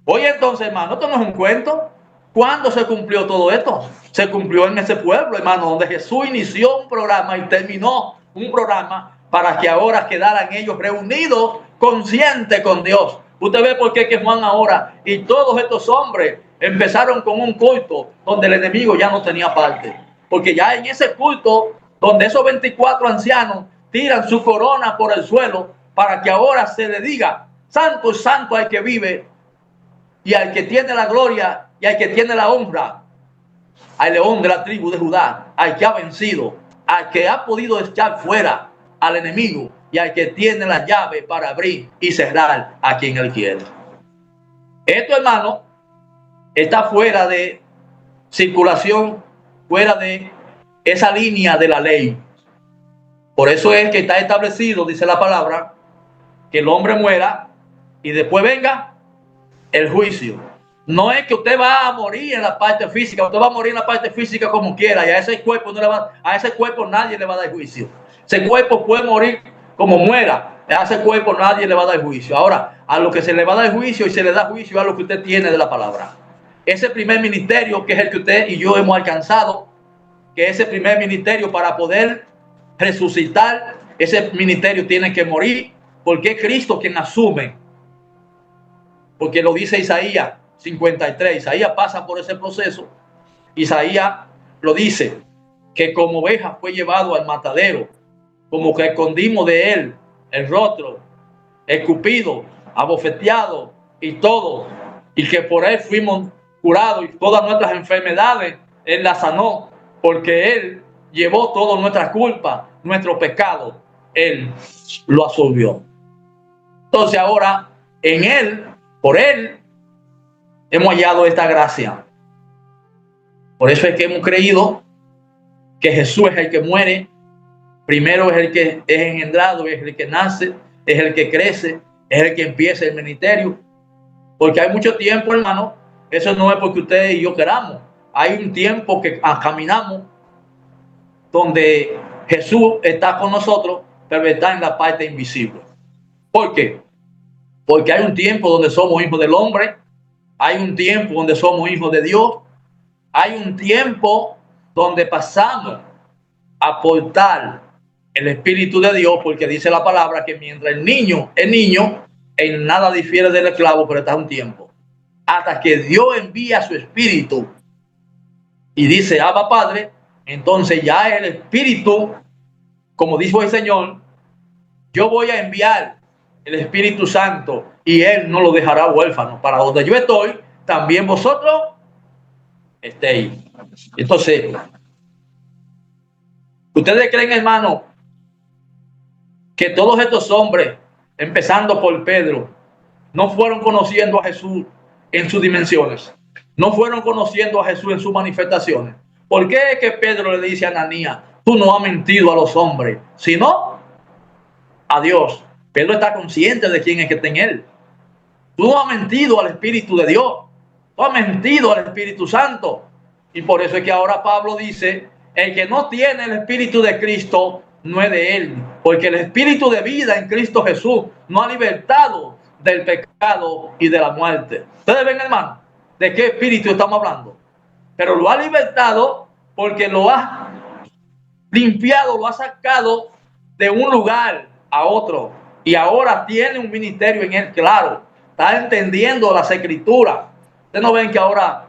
Oye, entonces, hermano, esto no es un cuento. ¿Cuándo se cumplió todo esto? Se cumplió en ese pueblo, hermano, donde Jesús inició un programa y terminó un programa para que ahora quedaran ellos reunidos, conscientes con Dios. Usted ve por qué que Juan ahora y todos estos hombres empezaron con un culto donde el enemigo ya no tenía parte. Porque ya en ese culto, donde esos 24 ancianos tiran su corona por el suelo, para que ahora se le diga, santo es santo al que vive y al que tiene la gloria y al que tiene la honra, al león de la tribu de Judá, al que ha vencido, al que ha podido echar fuera al enemigo y al que tiene la llave para abrir y cerrar a quien él quiere. Esto, hermano, está fuera de circulación, fuera de esa línea de la ley. Por eso es que está establecido, dice la palabra, que el hombre muera y después venga el juicio. No es que usted va a morir en la parte física, usted va a morir en la parte física como quiera, y a ese cuerpo nadie le va a dar juicio. Ese cuerpo puede morir como muera, a ese cuerpo nadie le va a dar juicio. Ahora, a lo que se le va a dar juicio y se le da juicio a lo que usted tiene de la palabra. Ese primer ministerio, que es el que usted y yo hemos alcanzado, que ese primer ministerio para poder resucitar, ese ministerio tiene que morir, porque es Cristo quien asume. Porque lo dice Isaías 53. Isaías pasa por ese proceso. Isaías lo dice, que como oveja fue llevado al matadero, como que escondimos de él el rostro, escupido, abofeteado y todo, y que por él fuimos curados y todas nuestras enfermedades él las sanó, porque él llevó todas nuestras culpas, nuestro pecado, él lo absorbió. Entonces ahora en él, por él, hemos hallado esta gracia. Por eso es que hemos creído que Jesús es el que muere, primero es el que es engendrado, es el que nace, es el que crece, es el que empieza el ministerio. Porque hay mucho tiempo, hermano, eso no es porque ustedes y yo queramos. Hay un tiempo que caminamos donde Jesús está con nosotros, pero está en la parte invisible. ¿Por qué? Porque hay un tiempo donde somos hijos del hombre, hay un tiempo donde somos hijos de Dios, hay un tiempo donde pasamos a portar el Espíritu de Dios, porque dice la palabra que mientras el niño es niño, en nada difiere del esclavo, pero está un tiempo. Hasta que Dios envía su Espíritu y dice, Abba Padre, entonces ya el Espíritu, como dijo el Señor, yo voy a enviar el Espíritu Santo y Él no lo dejará huérfano. Para donde yo estoy, también vosotros estéis. Entonces, ¿ustedes creen, hermano, que todos estos hombres, empezando por Pedro, no fueron conociendo a Jesús en sus dimensiones? No fueron conociendo a Jesús en sus manifestaciones. ¿Por qué es que Pedro le dice a Ananías, tú no has mentido a los hombres, sino a Dios? Pedro está consciente de quién es que está en él. Tú no has mentido al Espíritu de Dios, tú has mentido al Espíritu Santo. Y por eso es que ahora Pablo dice, el que no tiene el Espíritu de Cristo no es de él, porque el Espíritu de vida en Cristo Jesús no ha libertado del pecado y de la muerte. Ustedes ven, hermano, de qué espíritu estamos hablando. Pero lo ha libertado porque lo ha limpiado, lo ha sacado de un lugar a otro. Y ahora tiene un ministerio en él, claro. Está entendiendo las escrituras. Ustedes no ven que ahora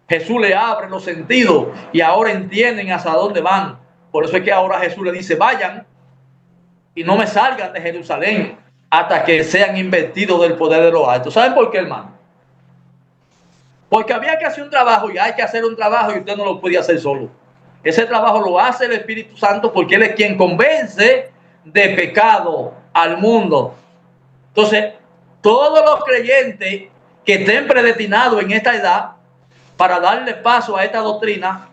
Jesús le abre los sentidos y ahora entienden hacia dónde van. Por eso es que ahora Jesús le dice, vayan y no me salgan de Jerusalén hasta que sean investidos del poder de los altos. ¿Saben por qué, hermano? Porque había que hacer un trabajo y hay que hacer un trabajo y usted no lo puede hacer solo. Ese trabajo lo hace el Espíritu Santo porque Él es quien convence de pecado al mundo. Entonces, todos los creyentes que estén predestinados en esta edad para darle paso a esta doctrina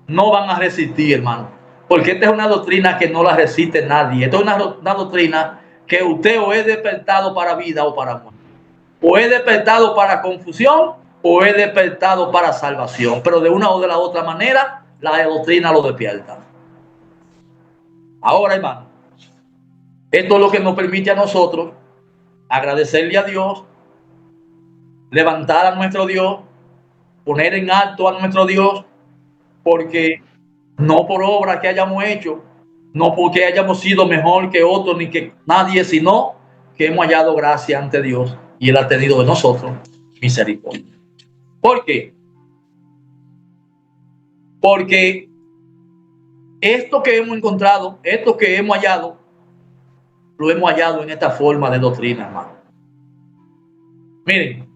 no van a resistir, hermano. Porque esta es una doctrina que no la resiste nadie. Esta es una doctrina que usted o es despertado para vida o para muerte. O es despertado para confusión o es despertado para salvación. Pero de una o de la otra manera, la doctrina lo despierta. Ahora, hermano, esto es lo que nos permite a nosotros agradecerle a Dios, levantar a nuestro Dios, poner en alto a nuestro Dios, porque no por obra que hayamos hecho, no porque hayamos sido mejor que otros ni que nadie, sino que hemos hallado gracia ante Dios y Él ha tenido de nosotros misericordia. ¿Por qué? Porque esto que hemos encontrado, esto que hemos hallado, lo hemos hallado en esta forma de doctrina, hermano. Miren,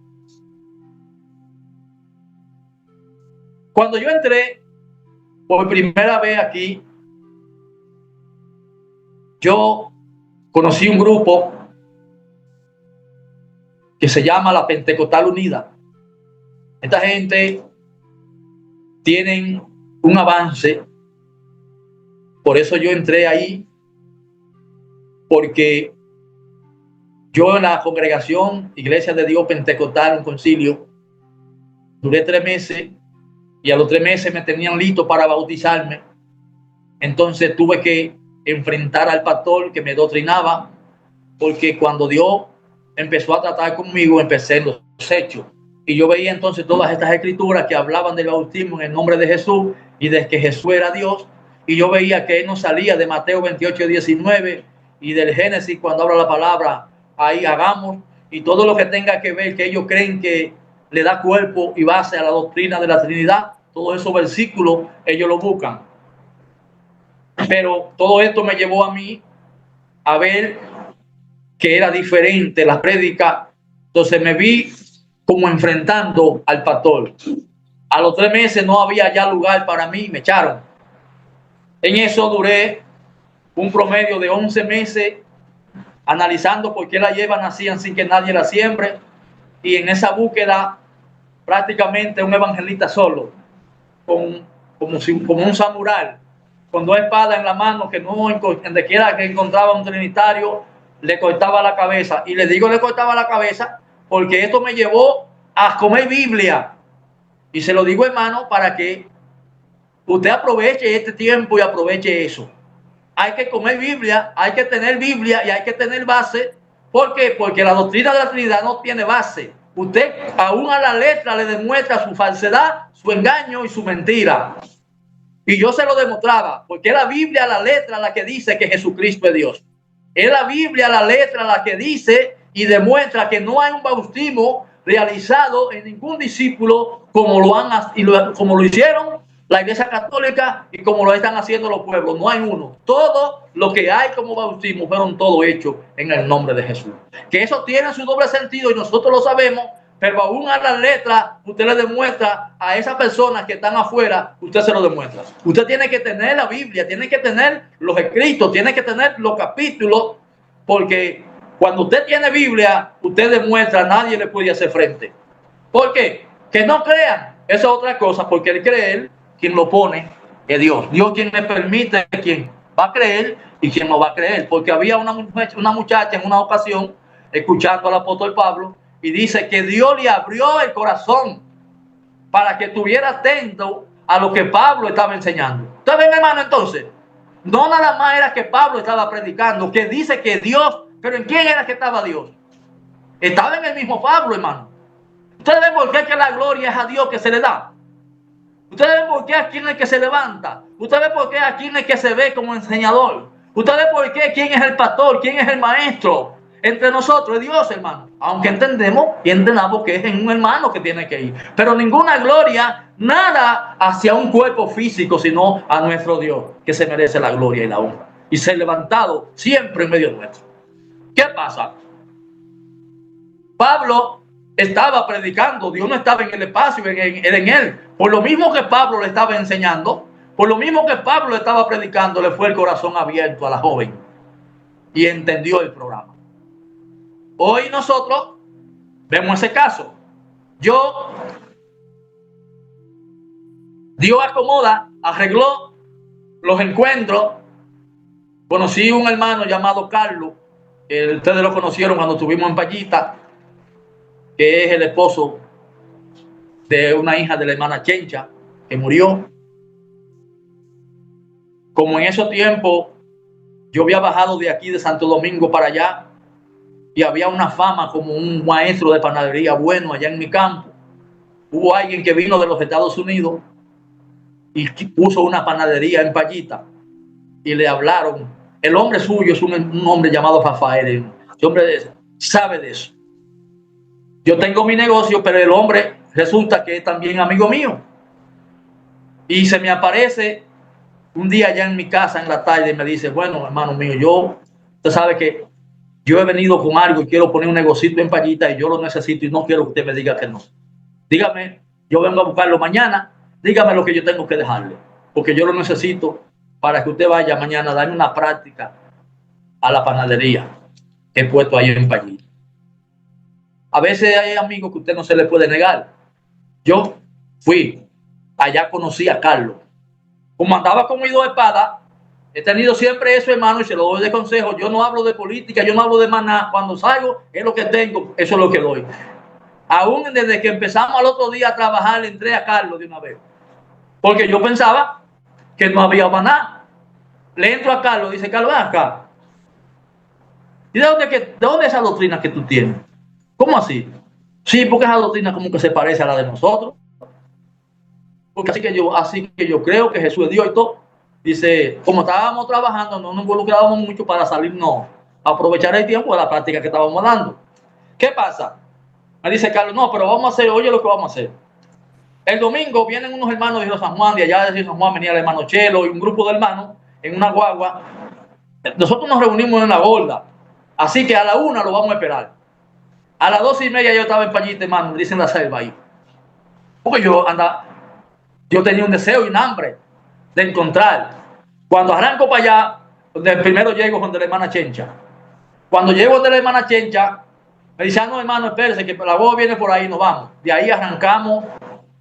cuando yo entré por primera vez aquí, yo conocí un grupo que se llama la Pentecostal Unida. Esta gente tienen un avance, por eso yo entré ahí, porque yo en la congregación Iglesia de Dios Pentecostal, un concilio, duré 3 meses y a los 3 meses me tenían listo para bautizarme. Entonces tuve que enfrentar al pastor que me doctrinaba, porque cuando Dios empezó a tratar conmigo, empecé en los hechos. Y yo veía entonces todas estas escrituras que hablaban del bautismo en el nombre de Jesús y de que Jesús era Dios. Y yo veía que Él no salía de Mateo 28, 19 y del Génesis cuando habla la palabra, ahí hagamos. Y todo lo que tenga que ver, que ellos creen que le da cuerpo y base a la doctrina de la Trinidad, todos esos versículos ellos lo buscan. Pero todo esto me llevó a mí a ver que era diferente la prédica. Entonces me vi como enfrentando al pastor. A los 3 meses no había ya lugar para mí, me echaron. En eso duré un promedio de 11 meses analizando por qué la hierba nacían sin que nadie la siembre, y en esa búsqueda prácticamente un evangelista solo, como un samurái, con dos espadas en la mano, que no, donde quiera que encontraba un trinitario, le cortaba la cabeza. Y le digo le cortaba la cabeza porque esto me llevó a comer Biblia. Y se lo digo, hermano, para que usted aproveche este tiempo y aproveche eso. Hay que comer Biblia, hay que tener Biblia y hay que tener base. ¿Por qué? Porque la doctrina de la Trinidad no tiene base. Usted aún a la letra le demuestra su falsedad, su engaño y su mentira. Y yo se lo demostraba, porque es la Biblia, la letra, la que dice que Jesucristo es Dios. Es la Biblia, la letra, la que dice y demuestra que no hay un bautismo realizado en ningún discípulo como lo hicieron la Iglesia Católica y como lo están haciendo los pueblos. No hay uno. Todo lo que hay como bautismo fueron todo hechos en el nombre de Jesús. Que eso tiene su doble sentido y nosotros lo sabemos, pero aún a la letra usted le demuestra a esas personas que están afuera, usted se lo demuestra. Usted tiene que tener la Biblia, tiene que tener los escritos, tiene que tener los capítulos, porque cuando usted tiene Biblia, usted demuestra, nadie le puede hacer frente. ¿Por qué? Que no crean. Eso es otra cosa, porque el creer, quien lo pone es Dios. Dios quien le permite, quien va a creer y quien no va a creer. Porque había una muchacha en una ocasión, escuchando al apóstol Pablo, y dice que Dios le abrió el corazón para que estuviera atento a lo que Pablo estaba enseñando. ¿Ustedes ven, hermano? Entonces, no nada más era que Pablo estaba predicando, que dice que Dios, pero ¿en quién era que estaba Dios? Estaba en el mismo Pablo, hermano. ¿Ustedes ven por qué que la gloria es a Dios que se le da? ¿Ustedes ven por qué aquí es el que se levanta? ¿Ustedes ven por qué aquí es el que se ve como enseñador? ¿Ustedes ven por qué quién es el pastor? ¿Quién es el maestro? Entre nosotros es Dios, hermano. Aunque entendemos y entendamos que es en un hermano que tiene que ir. Pero ninguna gloria, nada hacia un cuerpo físico, sino a nuestro Dios, que se merece la gloria y la honra. Y ser levantado siempre en medio nuestro. ¿Qué pasa? Pablo estaba predicando, Dios no estaba en el espacio, era en él. Por lo mismo que Pablo le estaba enseñando, por lo mismo que Pablo le estaba predicando, le fue el corazón abierto a la joven y entendió el programa. Hoy nosotros vemos ese caso. Dios acomoda, arregló los encuentros. Conocí un hermano llamado Carlos, que ustedes lo conocieron cuando estuvimos en Payita, que es el esposo de una hija de la hermana Chencha, que murió. Como en esos tiempos yo había bajado de aquí de Santo Domingo para allá y había una fama como un maestro de panadería bueno allá en mi campo, hubo alguien que vino de los Estados Unidos y puso una panadería en Payita y le hablaron. El hombre suyo es un hombre llamado Rafael. Ese hombre sabe de eso. Yo tengo mi negocio, pero el hombre resulta que es también amigo mío. Y se me aparece un día allá en mi casa en la tarde y me dice, bueno, hermano mío, usted sabe que yo he venido con algo y quiero poner un negocito en Payita y yo lo necesito y no quiero que usted me diga que no. Dígame, yo vengo a buscarlo mañana, dígame lo que yo tengo que dejarle, porque yo lo necesito para que usted vaya mañana a darme una práctica a la panadería que he puesto ahí en Payita. A veces hay amigos que usted no se le puede negar. Yo fui, allá conocí a Carlos. Como andaba con mis dos espadas, he tenido siempre eso, hermano, y se lo doy de consejo. Yo no hablo de política, yo no hablo de maná. Cuando salgo, es lo que tengo, eso es lo que doy. Aún desde que empezamos al otro día a trabajar, le entré a Carlos de una vez. Porque yo pensaba que no había maná. Le entro a Carlos, dice, Carlos, ven acá. ¿Y de dónde es esa doctrina que tú tienes? ¿Cómo así? Sí, porque esa doctrina como que se parece a la de nosotros. Porque así que yo creo que Jesús es Dios y todo. Dice, como estábamos trabajando, no nos involucrábamos mucho para salirnos, aprovechar el tiempo de la práctica que estábamos dando. ¿Qué pasa? Me dice Carlos, no, pero vamos a hacer, oye lo que vamos a hacer. El domingo vienen unos hermanos de Río San Juan, de allá de Río San Juan venía el hermano Chelo y un grupo de hermanos en una guagua. Nosotros nos reunimos en la gorda, así que a la 1 lo vamos a esperar. A las 2:30 yo estaba en Payita, hermano, dicen la selva ahí. Porque yo tenía un deseo y un hambre de encontrar. Cuando arranco para allá, donde primero llego donde la hermana Chencha. Cuando llego donde la hermana Chencha, me dice, no, hermano, espérese, que la voz viene por ahí, nos vamos. De ahí arrancamos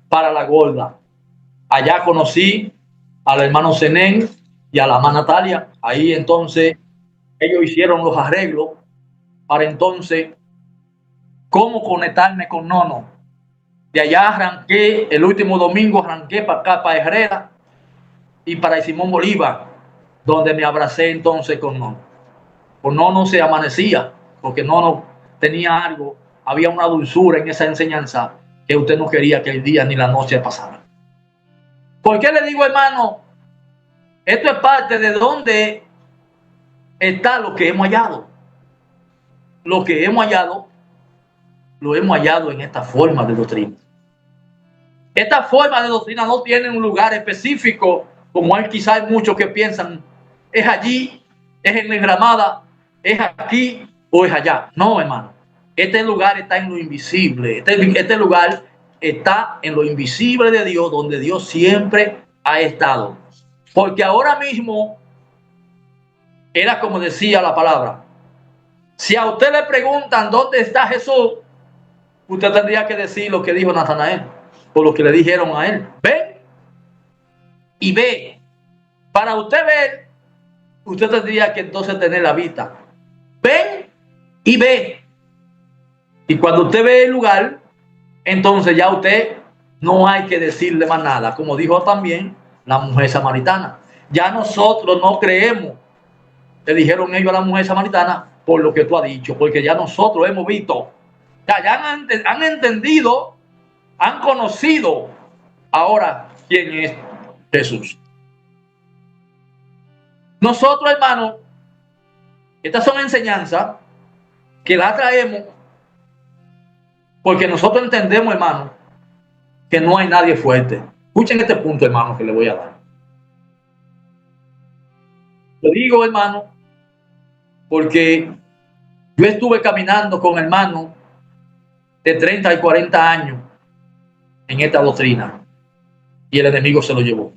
para la gorda. Allá conocí al hermano Zenén y a la hermana Natalia. Ahí entonces ellos hicieron los arreglos para entonces cómo conectarme con Nono. De allá arranqué, el último domingo arranqué para acá, para Herrera y para Simón Bolívar, donde me abracé entonces con Nono. Con Nono se amanecía, porque Nono tenía algo, había una dulzura en esa enseñanza que usted no quería que el día ni la noche pasara. ¿Por qué le digo, hermano? Esto es parte de donde está lo que hemos hallado. Lo que hemos hallado, lo hemos hallado en esta forma de doctrina. Esta forma de doctrina no tiene un lugar específico, como hay quizás muchos que piensan, es allí, es en la enramada, es aquí o es allá. No, hermano. Este lugar está en lo invisible. Este lugar está en lo invisible de Dios, donde Dios siempre ha estado. Porque ahora mismo, era como decía la palabra, si a usted le preguntan dónde está Jesús, usted tendría que decir lo que dijo Natanael, o lo que le dijeron a él. Ven y ve. Para usted ver, usted tendría que entonces tener la vista. Ven y ve. Y cuando usted ve el lugar, entonces ya usted no hay que decirle más nada. Como dijo también la mujer samaritana. Ya nosotros no creemos, le dijeron ellos a la mujer samaritana, por lo que tú has dicho, porque ya nosotros hemos visto. Ya han entendido, han conocido ahora quién es Jesús. Nosotros, hermanos, estas son enseñanzas que las traemos porque nosotros entendemos, hermano, que no hay nadie fuerte. Escuchen este punto, hermano, que le voy a dar. Lo digo, hermano, porque yo estuve caminando con hermanos de 30 y 40 años en esta doctrina y el enemigo se lo llevó.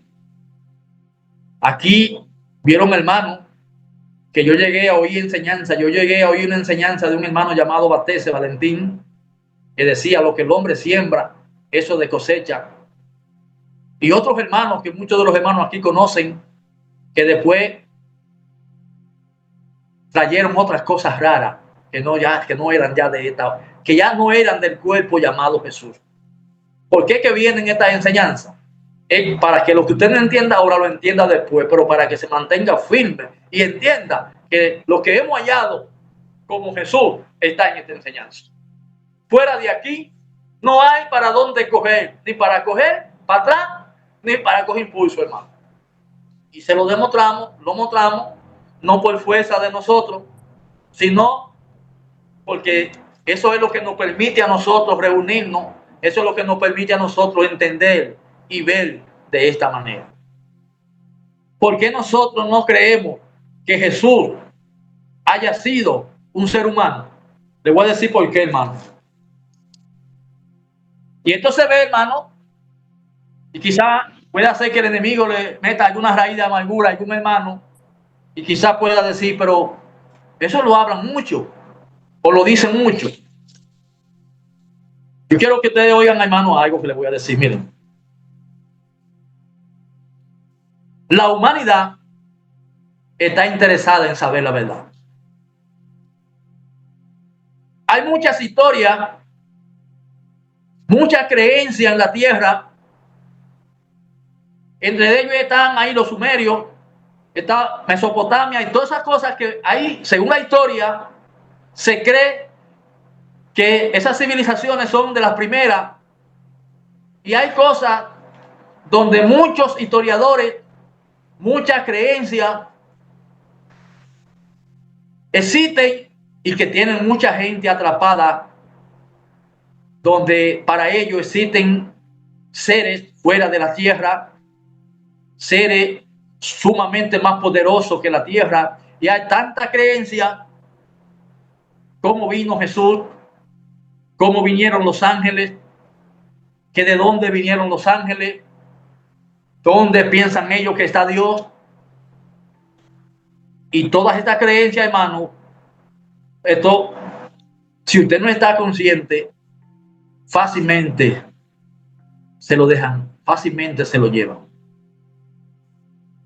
Aquí vieron, hermano, que yo llegué a oír enseñanza. Yo llegué a oír una enseñanza de un hermano llamado Batese Valentín, que decía: lo que el hombre siembra, eso de cosecha. Y otros hermanos que muchos de los hermanos aquí conocen, que después trajeron otras cosas raras, que no eran ya de esta, que ya no eran del cuerpo llamado Jesús. ¿Por qué que vienen estas enseñanzas? Es para que lo que usted no entienda ahora lo entienda después, pero para que se mantenga firme y entienda que lo que hemos hallado como Jesús está en esta enseñanza. Fuera de aquí no hay para dónde coger, ni para coger para atrás, ni para coger impulso, hermano. Y se lo mostramos, no por fuerza de nosotros, sino porque eso es lo que nos permite a nosotros reunirnos, eso es lo que nos permite a nosotros entender y ver de esta manera. ¿Por qué nosotros no creemos que Jesús haya sido un ser humano? Le voy a decir por qué, hermano. Y esto se ve, hermano, y quizá pueda hacer que el enemigo le meta alguna raíz de amargura a algún hermano, y quizá pueda decir, pero eso lo hablan mucho, o lo dicen mucho. Yo quiero que ustedes oigan, hermano, algo que les voy a decir. Miren, la humanidad está interesada en saber la verdad. Hay muchas historias, muchas creencias en la tierra. Entre ellos están ahí los sumerios, está Mesopotamia y todas esas cosas que ahí, según la historia, se cree que esas civilizaciones son de las primeras. Y hay cosas donde muchos historiadores, muchas creencias existen y que tienen mucha gente atrapada, donde para ellos existen seres fuera de la tierra, seres sumamente más poderosos que la tierra, y hay tanta creencia. Cómo vino Jesús, cómo vinieron los ángeles, que de dónde vinieron los ángeles, dónde piensan ellos que está Dios. Y todas estas creencias, hermano, esto, si usted no está consciente, fácilmente se lo dejan fácilmente se lo llevan.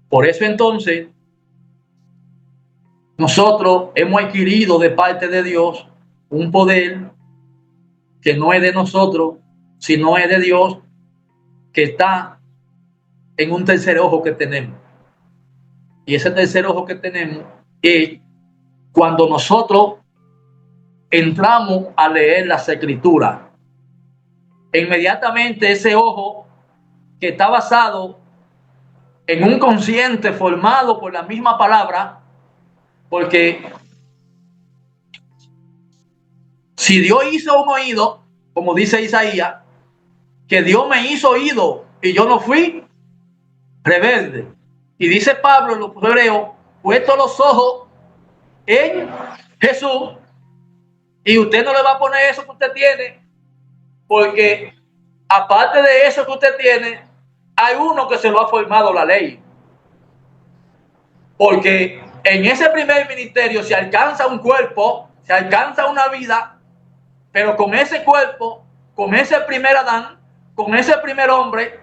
Por eso entonces nosotros hemos adquirido de parte de Dios un poder que no es de nosotros, sino es de Dios, que está en un tercer ojo que tenemos. Y ese tercer ojo que tenemos es cuando nosotros entramos a leer las Escrituras. Inmediatamente ese ojo, que está basado en un consciente formado por la misma palabra, porque si Dios hizo un oído, como dice Isaías, que Dios me hizo oído y yo no fui rebelde. Y dice Pablo en los Hebreos, puesto los ojos en Jesús, y usted no le va a poner eso que usted tiene, porque aparte de eso que usted tiene, hay uno que se lo ha formado la ley. Porque en ese primer ministerio se alcanza un cuerpo, se alcanza una vida, pero con ese cuerpo, con ese primer Adán, con ese primer hombre,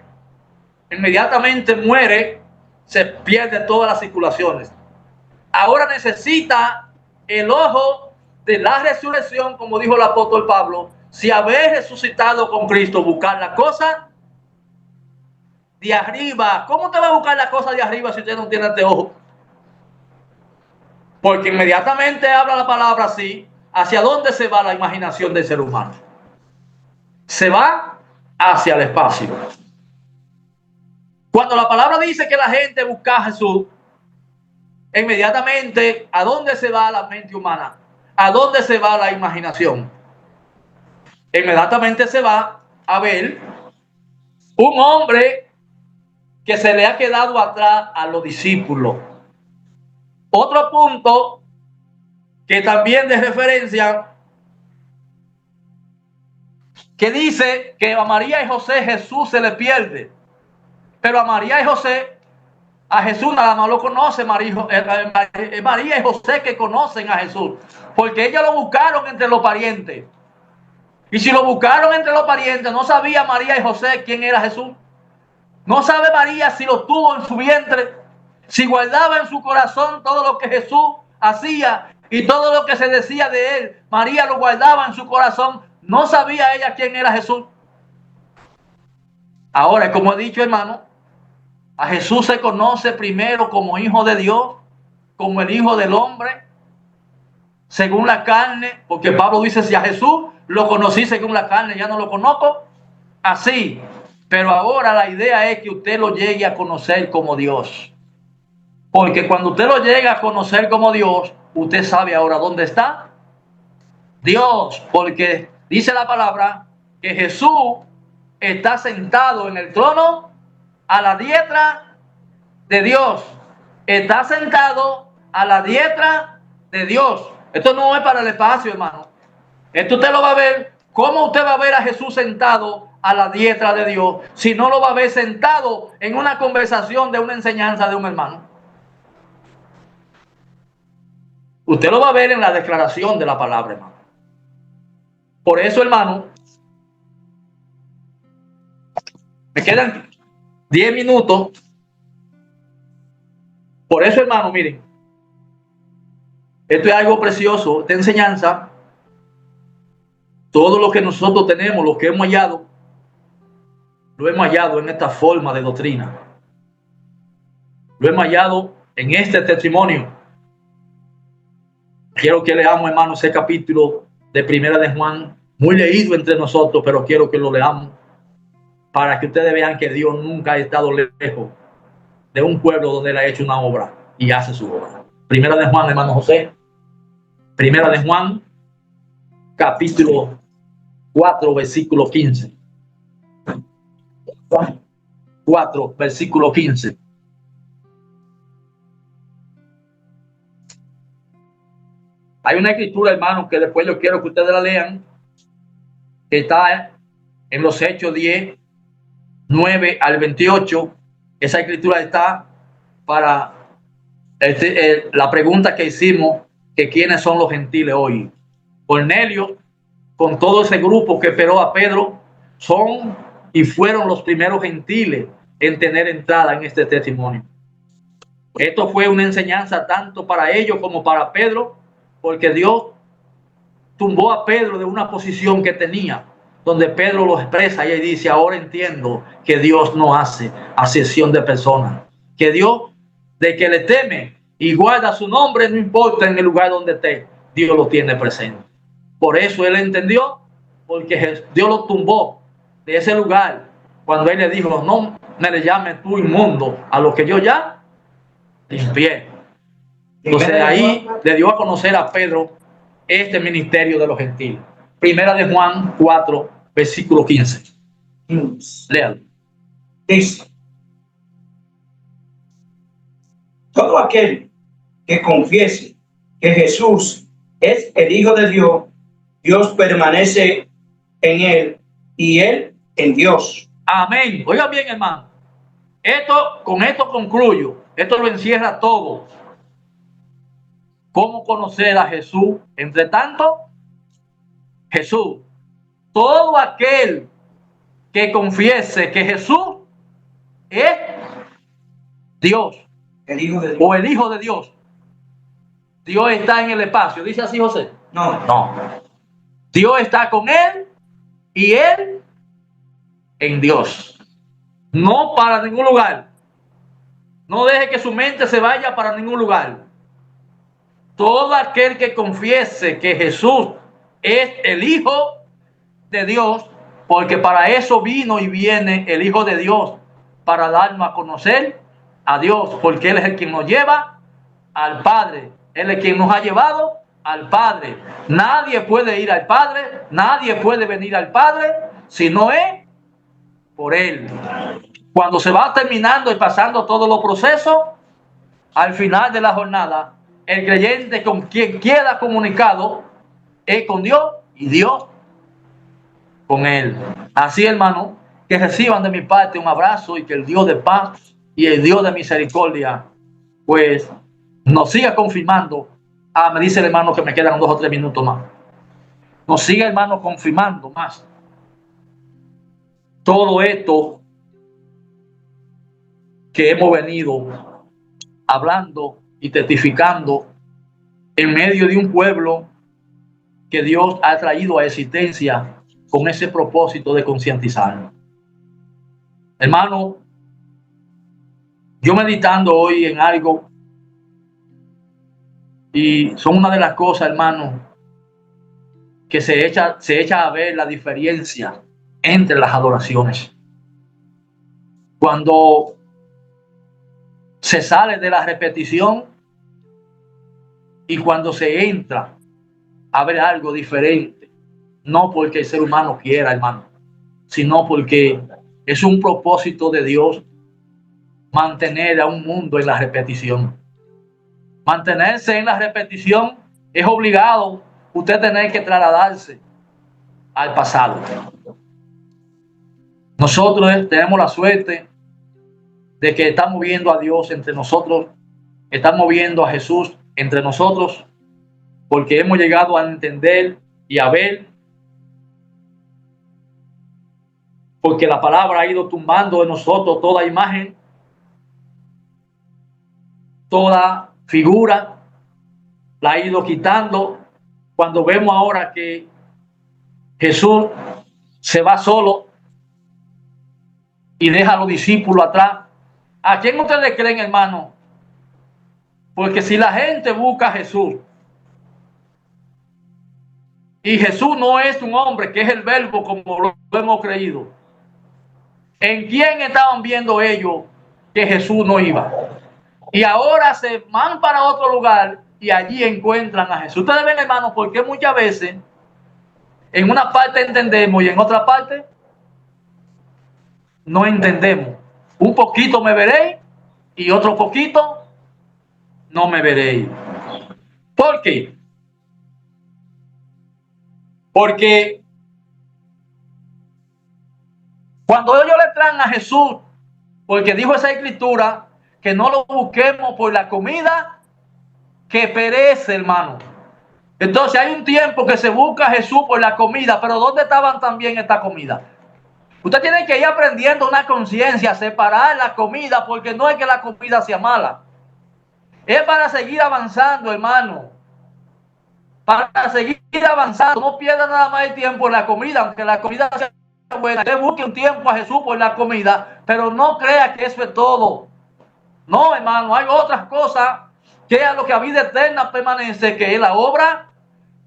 inmediatamente muere, se pierde todas las circulaciones. Ahora necesita el ojo de la resurrección, como dijo el apóstol Pablo, si habéis resucitado con Cristo, buscar la cosa de arriba. ¿Cómo te va a buscar la cosa de arriba si usted no tiene este ojo? Porque inmediatamente habla la palabra así, ¿hacia dónde se va la imaginación del ser humano? Se va hacia el espacio. Cuando la palabra dice que la gente busca a Jesús, inmediatamente, ¿a dónde se va la mente humana? ¿A dónde se va la imaginación? Inmediatamente se va a ver un hombre que se le ha quedado atrás a los discípulos. Otro punto que también de referencia, que dice que a María y José Jesús se le pierde, pero a María y José, a Jesús nada más lo conoce María y José, que conocen a Jesús, porque ellos lo buscaron entre los parientes. Y si lo buscaron entre los parientes, no sabía María y José quién era Jesús. No sabe María si lo tuvo en su vientre, si guardaba en su corazón todo lo que Jesús hacía y todo lo que se decía de él. María lo guardaba en su corazón. No sabía ella quién era Jesús. Ahora, como he dicho, hermano, a Jesús se conoce primero como hijo de Dios, como el hijo del hombre, según la carne, porque Pablo dice, si a Jesús lo conocí según la carne, ya no lo conozco así. Pero ahora la idea es que usted lo llegue a conocer como Dios. Porque cuando usted lo llega a conocer como Dios, usted sabe ahora dónde está Dios. Porque dice la palabra que Jesús está sentado en el trono a la diestra de Dios. Está sentado a la diestra de Dios. Esto no es para el espacio, hermano. Esto usted lo va a ver. ¿Cómo usted va a ver a Jesús sentado a la diestra de Dios si no lo va a ver sentado en una conversación de una enseñanza de un hermano? Usted lo va a ver en la declaración de la palabra, hermano. Por eso, hermano, me quedan 10 minutos. Por eso, hermano, miren, esto es algo precioso, esta enseñanza. Todo lo que nosotros tenemos, lo que hemos hallado, lo hemos hallado en esta forma de doctrina. Lo hemos hallado en este testimonio. Quiero que leamos, hermano, ese capítulo de Primera de Juan, muy leído entre nosotros, pero quiero que lo leamos para que ustedes vean que Dios nunca ha estado lejos de un pueblo donde Él ha hecho una obra y hace su obra. Primera de Juan, hermano José. Primera de Juan, capítulo 4, versículo 15. 4, versículo 15. Hay una escritura, hermano, que después yo quiero que ustedes la lean, que está en los Hechos 10, 9 al 28. Esa escritura está para la pregunta que hicimos, que quiénes son los gentiles hoy. Cornelio, con todo ese grupo que esperó a Pedro, son y fueron los primeros gentiles en tener entrada en este testimonio. Esto fue una enseñanza tanto para ellos como para Pedro, porque Dios tumbó a Pedro de una posición que tenía, donde Pedro lo expresa y dice: ahora entiendo que Dios no hace acepción de personas, que Dios, de que le teme y guarda su nombre, no importa en el lugar donde esté, Dios lo tiene presente. Por eso él entendió, porque Dios lo tumbó de ese lugar cuando él le dijo: no me le llames tú inmundo a lo que yo ya limpié. Entonces ahí le dio a conocer a Pedro este ministerio de los gentiles. Primera de Juan 4, versículo 15. Léalo. Dice: todo aquel que confiese que Jesús es el Hijo de Dios, Dios permanece en él y él en Dios. Amén. Oiga bien, hermano. Con esto concluyo. Esto lo encierra todo. ¿Cómo conocer a Jesús? Entre tanto, Jesús. Todo aquel que confiese que Jesús es Dios, El Hijo de Dios. o el Hijo de Dios. Dios está en el espacio. ¿Dice así, José? No. Dios está con él y él en Dios. No para ningún lugar. No deje que su mente se vaya para ningún lugar. Todo aquel que confiese que Jesús es el Hijo de Dios, porque para eso vino y viene el Hijo de Dios, para darnos a conocer a Dios, porque Él es el quien nos lleva al Padre. Él es quien nos ha llevado al Padre. Nadie puede ir al Padre, nadie puede venir al Padre si no es por Él. Cuando se va terminando y pasando todos los procesos, al final de la jornada, el creyente con quien queda comunicado es con Dios y Dios con él. Así, hermano, que reciban de mi parte un abrazo y que el Dios de paz y el Dios de misericordia pues nos siga confirmando. Me dice el hermano que me quedan 2 o 3 minutos más. Nos siga, hermano, confirmando más todo esto que hemos venido hablando y testificando en medio de un pueblo que Dios ha traído a existencia con ese propósito de concientizarnos. Hermano, yo meditando hoy en algo, y son una de las cosas, hermano, que se echa a ver la diferencia entre las adoraciones. Cuando se sale de la repetición y cuando se entra a ver algo diferente, no porque el ser humano quiera, hermano, sino porque es un propósito de Dios mantener a un mundo en la repetición. Mantenerse en la repetición es obligado usted tener que trasladarse al pasado. Nosotros tenemos la suerte de que estamos viendo a Dios entre nosotros, estamos viendo a Jesús entre nosotros, porque hemos llegado a entender y a ver, porque la palabra ha ido tumbando de nosotros toda imagen, toda figura, la ha ido quitando. Cuando vemos ahora que Jesús se va solo y deja a los discípulos atrás, ¿a quién ustedes creen, hermano? Porque si la gente busca a Jesús y Jesús no es un hombre, que es el verbo como lo hemos creído, ¿en quién estaban viendo ellos que Jesús no iba? Y ahora se van para otro lugar y allí encuentran a Jesús. Ustedes ven, hermano, porque muchas veces en una parte entendemos y en otra parte no entendemos. Un poquito me veréis y otro poquito no me veréis. ¿Por qué? Porque cuando ellos le traen a Jesús, porque dijo esa escritura que no lo busquemos por la comida que perece, hermano. Entonces hay un tiempo que se busca a Jesús por la comida, pero ¿dónde estaban también esta comida? Usted tiene que ir aprendiendo una conciencia, separar la comida, porque no es que la comida sea mala. Es para seguir avanzando, hermano. Para seguir avanzando. No pierda nada más el tiempo en la comida, aunque la comida sea buena. Usted busque un tiempo a Jesús por la comida, pero no crea que eso es todo. No, hermano, hay otras cosas que a lo que a vida eterna permanece, que es la obra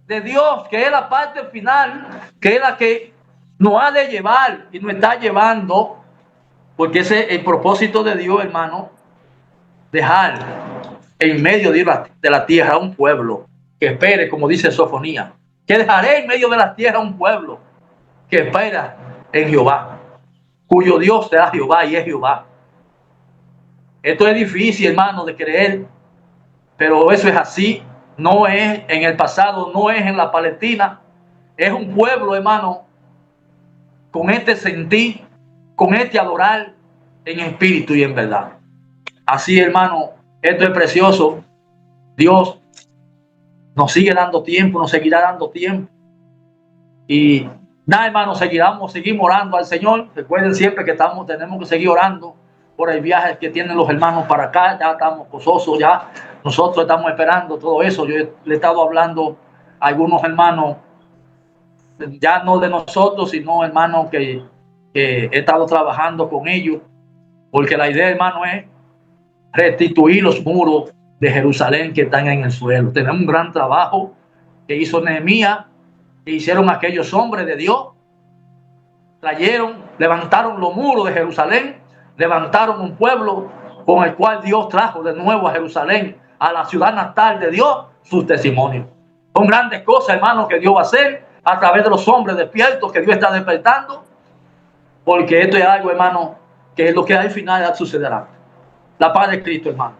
de Dios, que es la parte final, que es la que nos ha de llevar y nos está llevando, porque ese es el propósito de Dios, hermano, dejar en medio de la tierra un pueblo que espere, como dice Sofonía, que dejaré en medio de la tierra un pueblo que espera en Jehová, cuyo Dios será Jehová y es Jehová. Esto es difícil, hermano, de creer, pero eso es así. No es en el pasado, no es en la Palestina. Es un pueblo, hermano, con este sentir, con este adorar en espíritu y en verdad. Así, hermano, esto es precioso. Dios nos sigue dando tiempo, nos seguirá dando tiempo. Y nada, hermano, seguimos orando al Señor. Recuerden siempre que tenemos que seguir orando por el viaje que tienen los hermanos para acá. Ya estamos gozosos, ya nosotros estamos esperando todo eso. Yo le he estado hablando a algunos hermanos, ya no de nosotros, sino hermanos que he estado trabajando con ellos, porque la idea, hermano, es restituir los muros de Jerusalén que están en el suelo. Tenemos un gran trabajo que hizo Nehemías, que hicieron aquellos hombres de Dios. Levantaron los muros de Jerusalén, levantaron un pueblo con el cual Dios trajo de nuevo a Jerusalén, a la ciudad natal de Dios, sus testimonios. Son grandes cosas, hermanos, que Dios va a hacer a través de los hombres despiertos que Dios está despertando, porque esto es algo, hermano, que es lo que al final sucederá. La paz de Cristo, hermano.